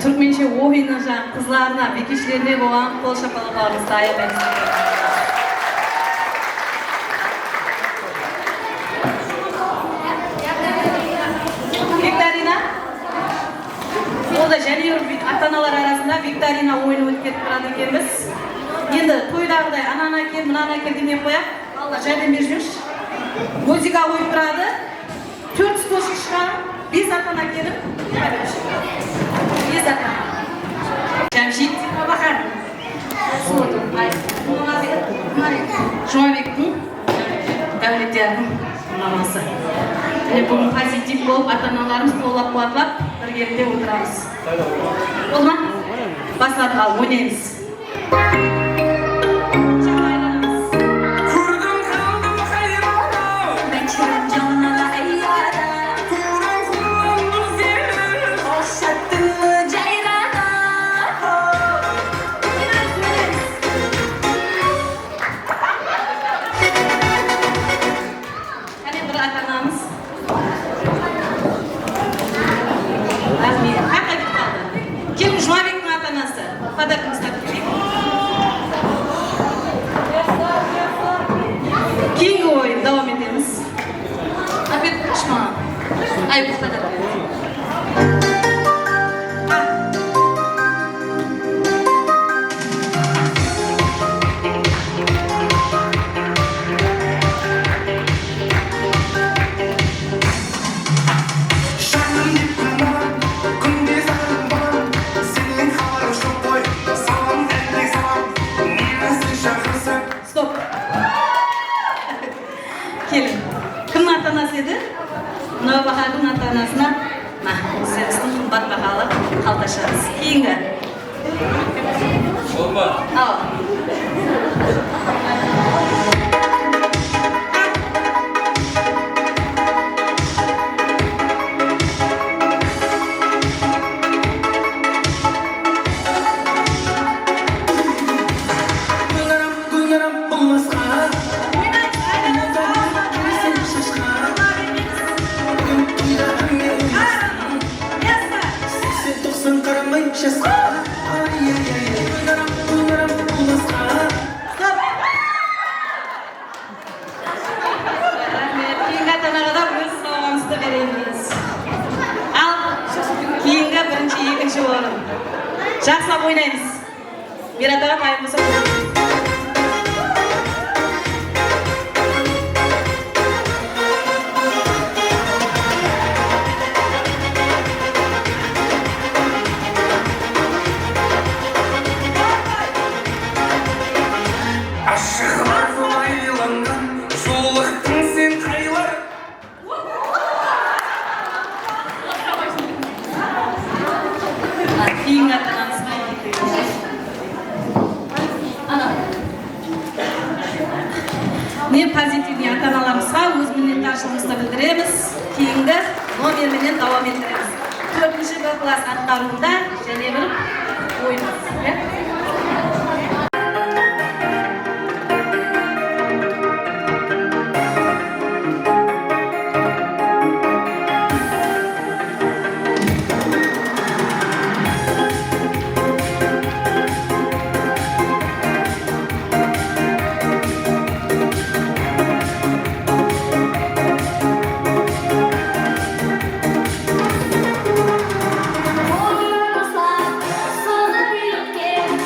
Türkmençe oynayacak kızlarına, bekişlerine boğan kol şapalaklarımızda ayamayız. Viktorina, o da jenior ata-analar arasında Viktorina oyunu ötketip turadi ekanmiz. Endi to'ydag'iday anani kel, bunani kel demay qo'yap, Allah jardam bersin. Muzika qo'yib turadi. 4 stol chiqishgan, 5 ata-ana kelib, biz ata. Jamshid Bahar. Shumabekning davlatiyatning namasi. Bu pozitiv bo'lib ata-onalarimiz qo'llab-quvvatlab birgalikda o'tiramiz. Bo'lma? Boshlab o'ynaymiz. Keyingi o'yin davom etamiz. Opet Ushman. Ay, bu kadar. Bahar'ın ata-anasına servisning qimmatbaho qaltashamiz. Keyingi. Olma. Al. Жақсылап ойнаймыз. Bir атаға қайым болса. Men pozitivni ata-onalarımızga o'z minnatdorchiligimizni bildiramiz. Keyingi nomer bilan davom ettiramiz. 4-klass atqaruvida yana bir o'yinimiz. Soda bir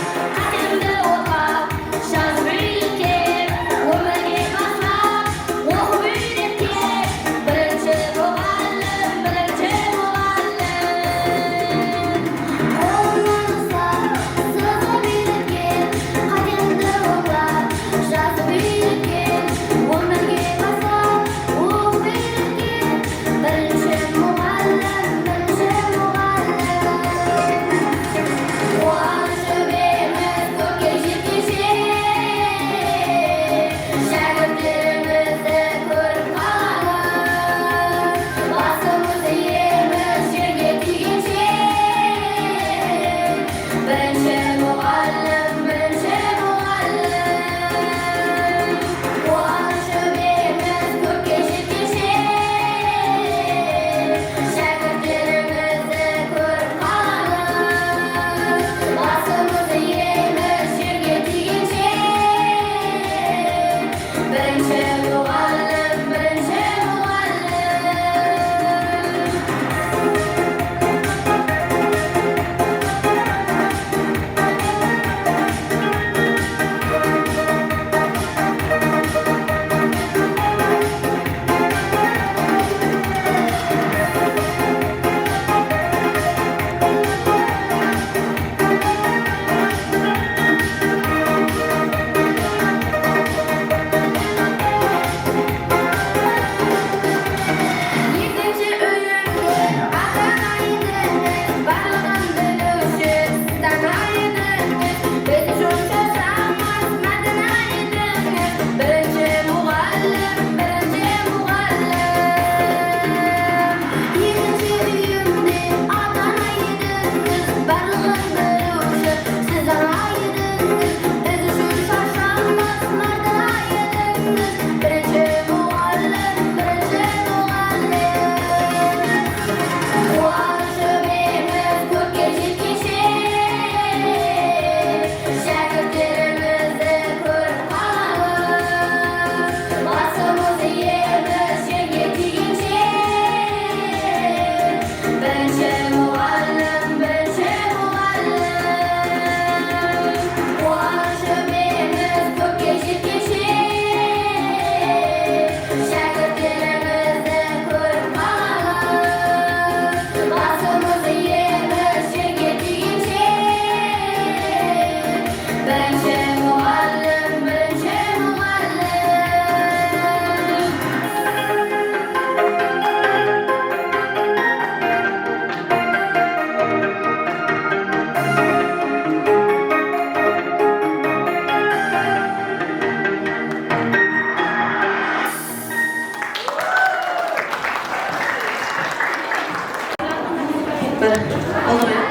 Olur ya.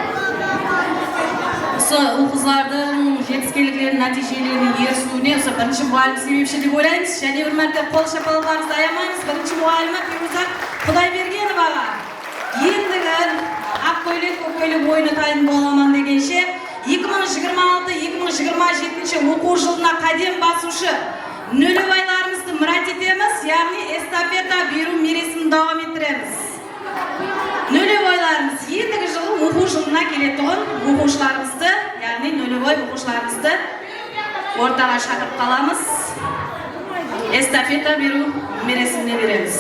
O kızlardan yetişkinliklerin neticelerini yersuğuna olsa birinci muhalif sebepşi de göreyimiz. Және bir mərtə qol şapalıqlarınızı ayamayız. Birinci muhalime Firuzat Құдайбергеноваға. Ендігі Ақкөйлек, Көккөйлек ойыны тайын боламан дегенше 2026-2027 оқу жылына қадем басушы нөлебайларымызды мұрат етеміз, яғни эстафета беру мересін давам еттіреміз. Нөлебайларымыз ендігі жылы оқу жылына келетұғын оқушыларымызды, яғни нөлебай оқушыларымызды ортаға шақырып қаламыз. Эстафета беру мересіне береміз.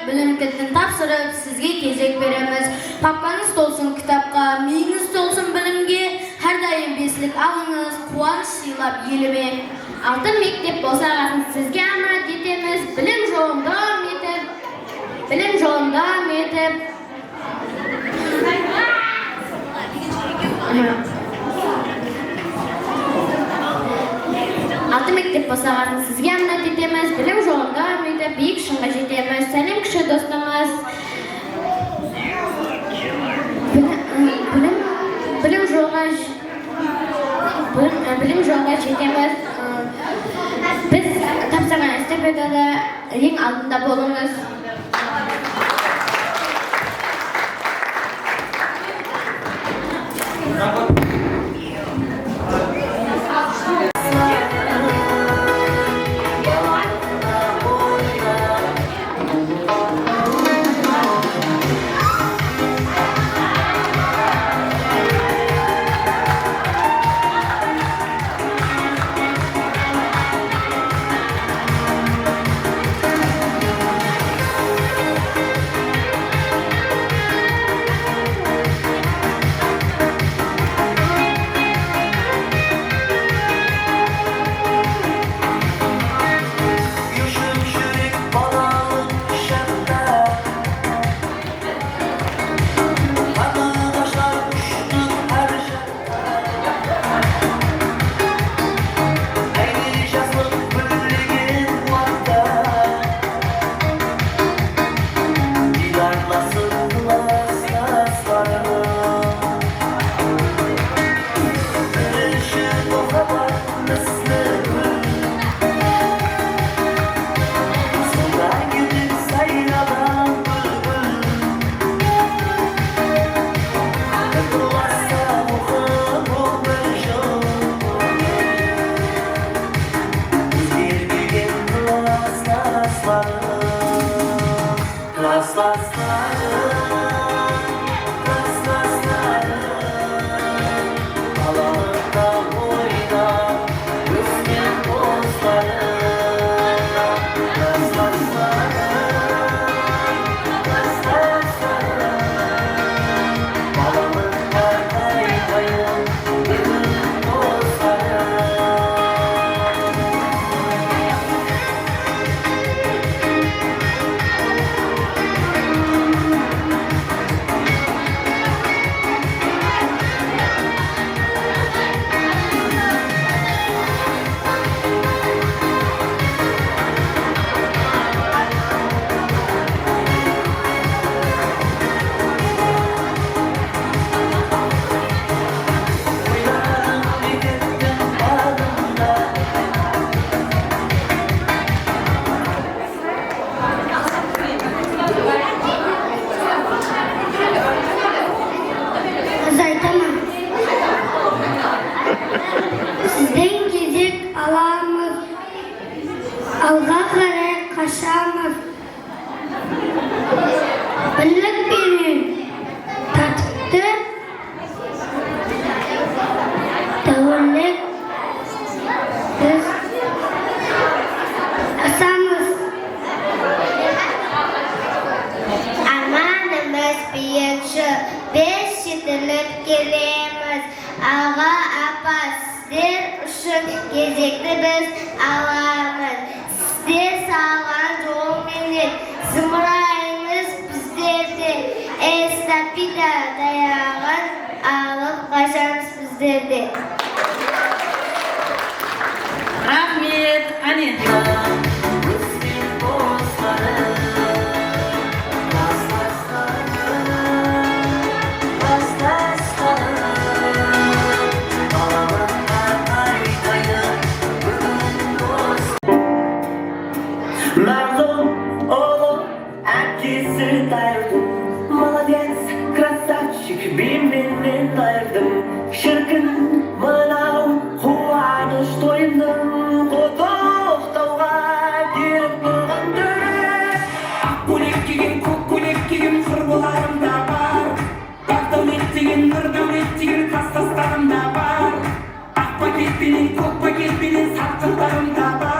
Bilim kilidini topshirib, sizga tezak beramiz. Papkanız to'lsin kitobga, miyingiz to'lsin bilimga. Har doim beslik oling'iz, quvonch siylab yelime. Altın mektep bo'lsag'asin sizga amal etamiz. Bilim yo'lida davom etib, bilim yo'lida davom etib. Altın mektep bo'lsag'asin sizga amal etamiz. Bilim yo'lida davom etib, buyuk shunga jetamiz. Salim kishi do'stimiz. Bilim yo'lga jetamiz. Biz topsagan estafetada eng oldinda bo'lamiz. Бүгінлік біз асамыз. Арманымыз биікші, біз жетіліп келеміз. Аға, апа, сіздер үшін кезекті біз аламыз. Сіздер салған жолменен зымырайыңыз біздерде. Эстафета таяғын алып қашамыз біздерде. Рахмет, қане. Мағзұм ұлы әкесі тайырдым, молодец, красавчик, бименен айырдым. Шіркін мынау қуаныш тойымның құттықтауға келіп тұрған түрі. Ақ көйлек киген, көк көйлек киген құрбыларым да бар. Ақ дәулет деген, нұр дәулет деген кластастарым да бар. Ақ пакетпенен, көк пакетпенен сатқындарым да бар.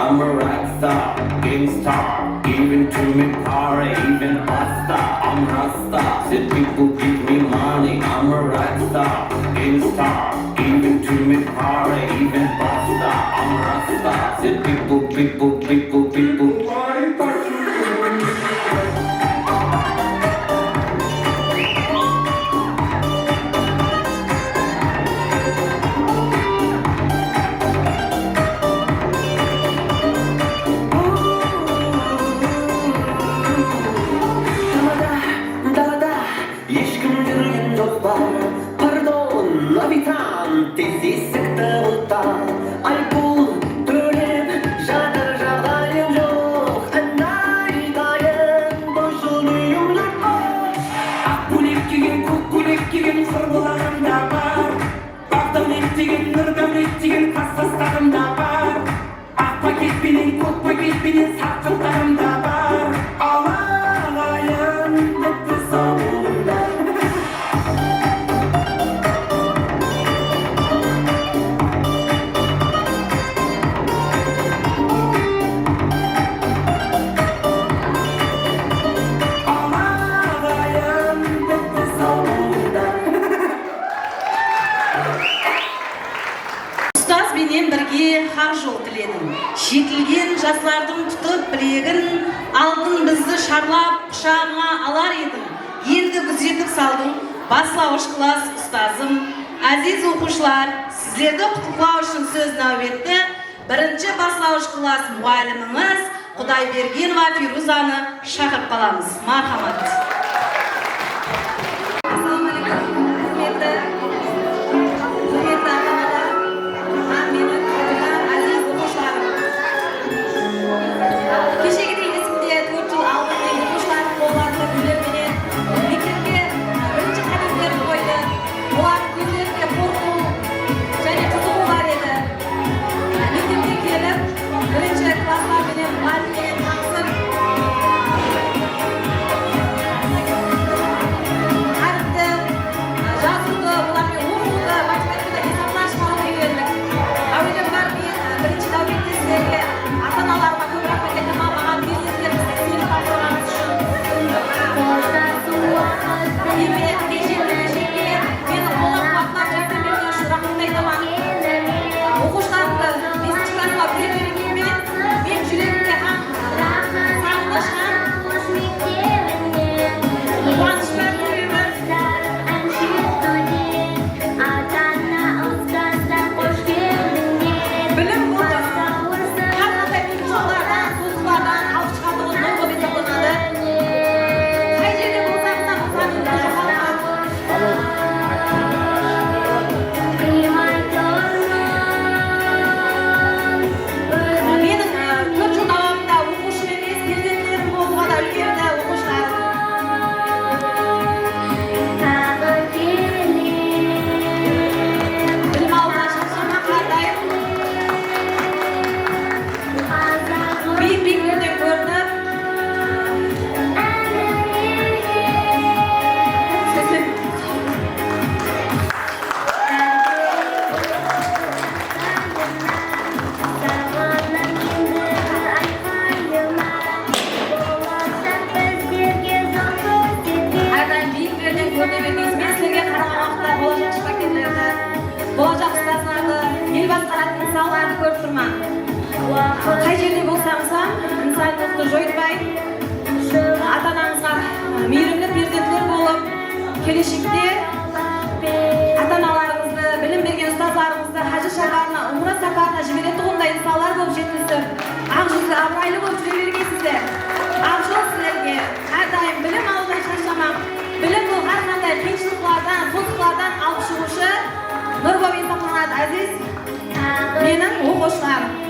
I'm a rock star, game star, even to me power, even pasta. I'm Rasta, said people give me money. I'm a rock star, game star, even to me power, even pasta. I'm Rasta, said people. Ешкім жүрген жоқ бар, пардон, навитан, тез есікті ұлта. Айыппұл төлеп жатыр, жағдайым жоқ, айдайын, бұлшыл үйім жоқ. Ақ көйлек киген, көк көйлек киген құрбыларым да бар. Ақ дәулет деген, нұр дәулет деген кластастарым да бар. Ақ пакетпенен, көк пакетпенен сатқындарым да бар. Алаңайын бітті сауында. Ұстаз менен бірге хақ жол тіледім. Жетілген жастардың тұтып білегін, алдың бізді шарлап құшағыңа алар едім. Енді күзетіп салдың баслауыш класс ұстазым. Әзиз оқушылар, сіздерді құттықтау үшін сөз нәубетті бірінші баслауыш класс мұғаліміміз Құдайбергенова Фирузаны шақырып қаламыз. Мархамат. Кешегідей есімде 4 жыл алдын оқушылардың қолдарында гүлдерменен мектепке бірінші қадамдарын қойды. Олардың көздерінде қорқу және қызығу бар еді. Мектепке келіп, бірінші классларменен мұғаліммен танысып, балаларды көріп тұрман. Қай жерде болсаңыз ham, инсандылықты жойытпай, ата-анаңызға мейірімді перзенттер болып, келешекте ата-аналарыңызды, білім берген ұстаздарыңызды хажы шаһарына, умра сапарына жіберетұғындай инсанлар болып жеткізіп, ақ жүзді, абырайлы болып жүре бергенсіздер. Ақ жол сіздерге әрдайым білім алудан шаршамақ, білім бұл әрқандай қиыншылықтардан, тозықтардан алып шығушы Нұрбол Исахманат Азиз менің оқушыларым.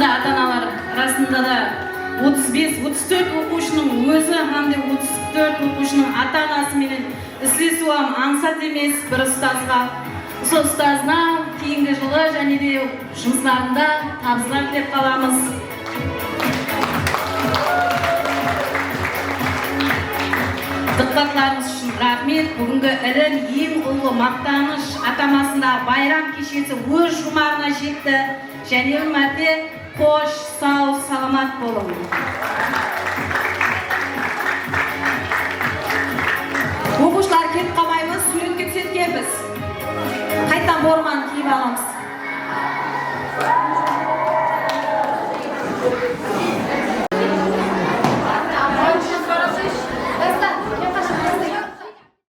Ата-аналар арасында да 35-34 оқушының өзі hamda 34 оқушының ата-анасы менен ислесуам аңсат емес бір ұстазға. Сол ұстазына кейінгі жылы және де жұмыстарында табыстар тілеп қаламыз. Диққатларыңыз үшін рахмет. Бүгінгі ірін ең ұлы мақтаныш атамасында байрам кешесі өз жұмағына жетті. Және өмірде қош, сау, саламат болың. Оқушылар кетіп қалмаймыз, суретке түсетін біз. Қайтадан борман киіп аламыз.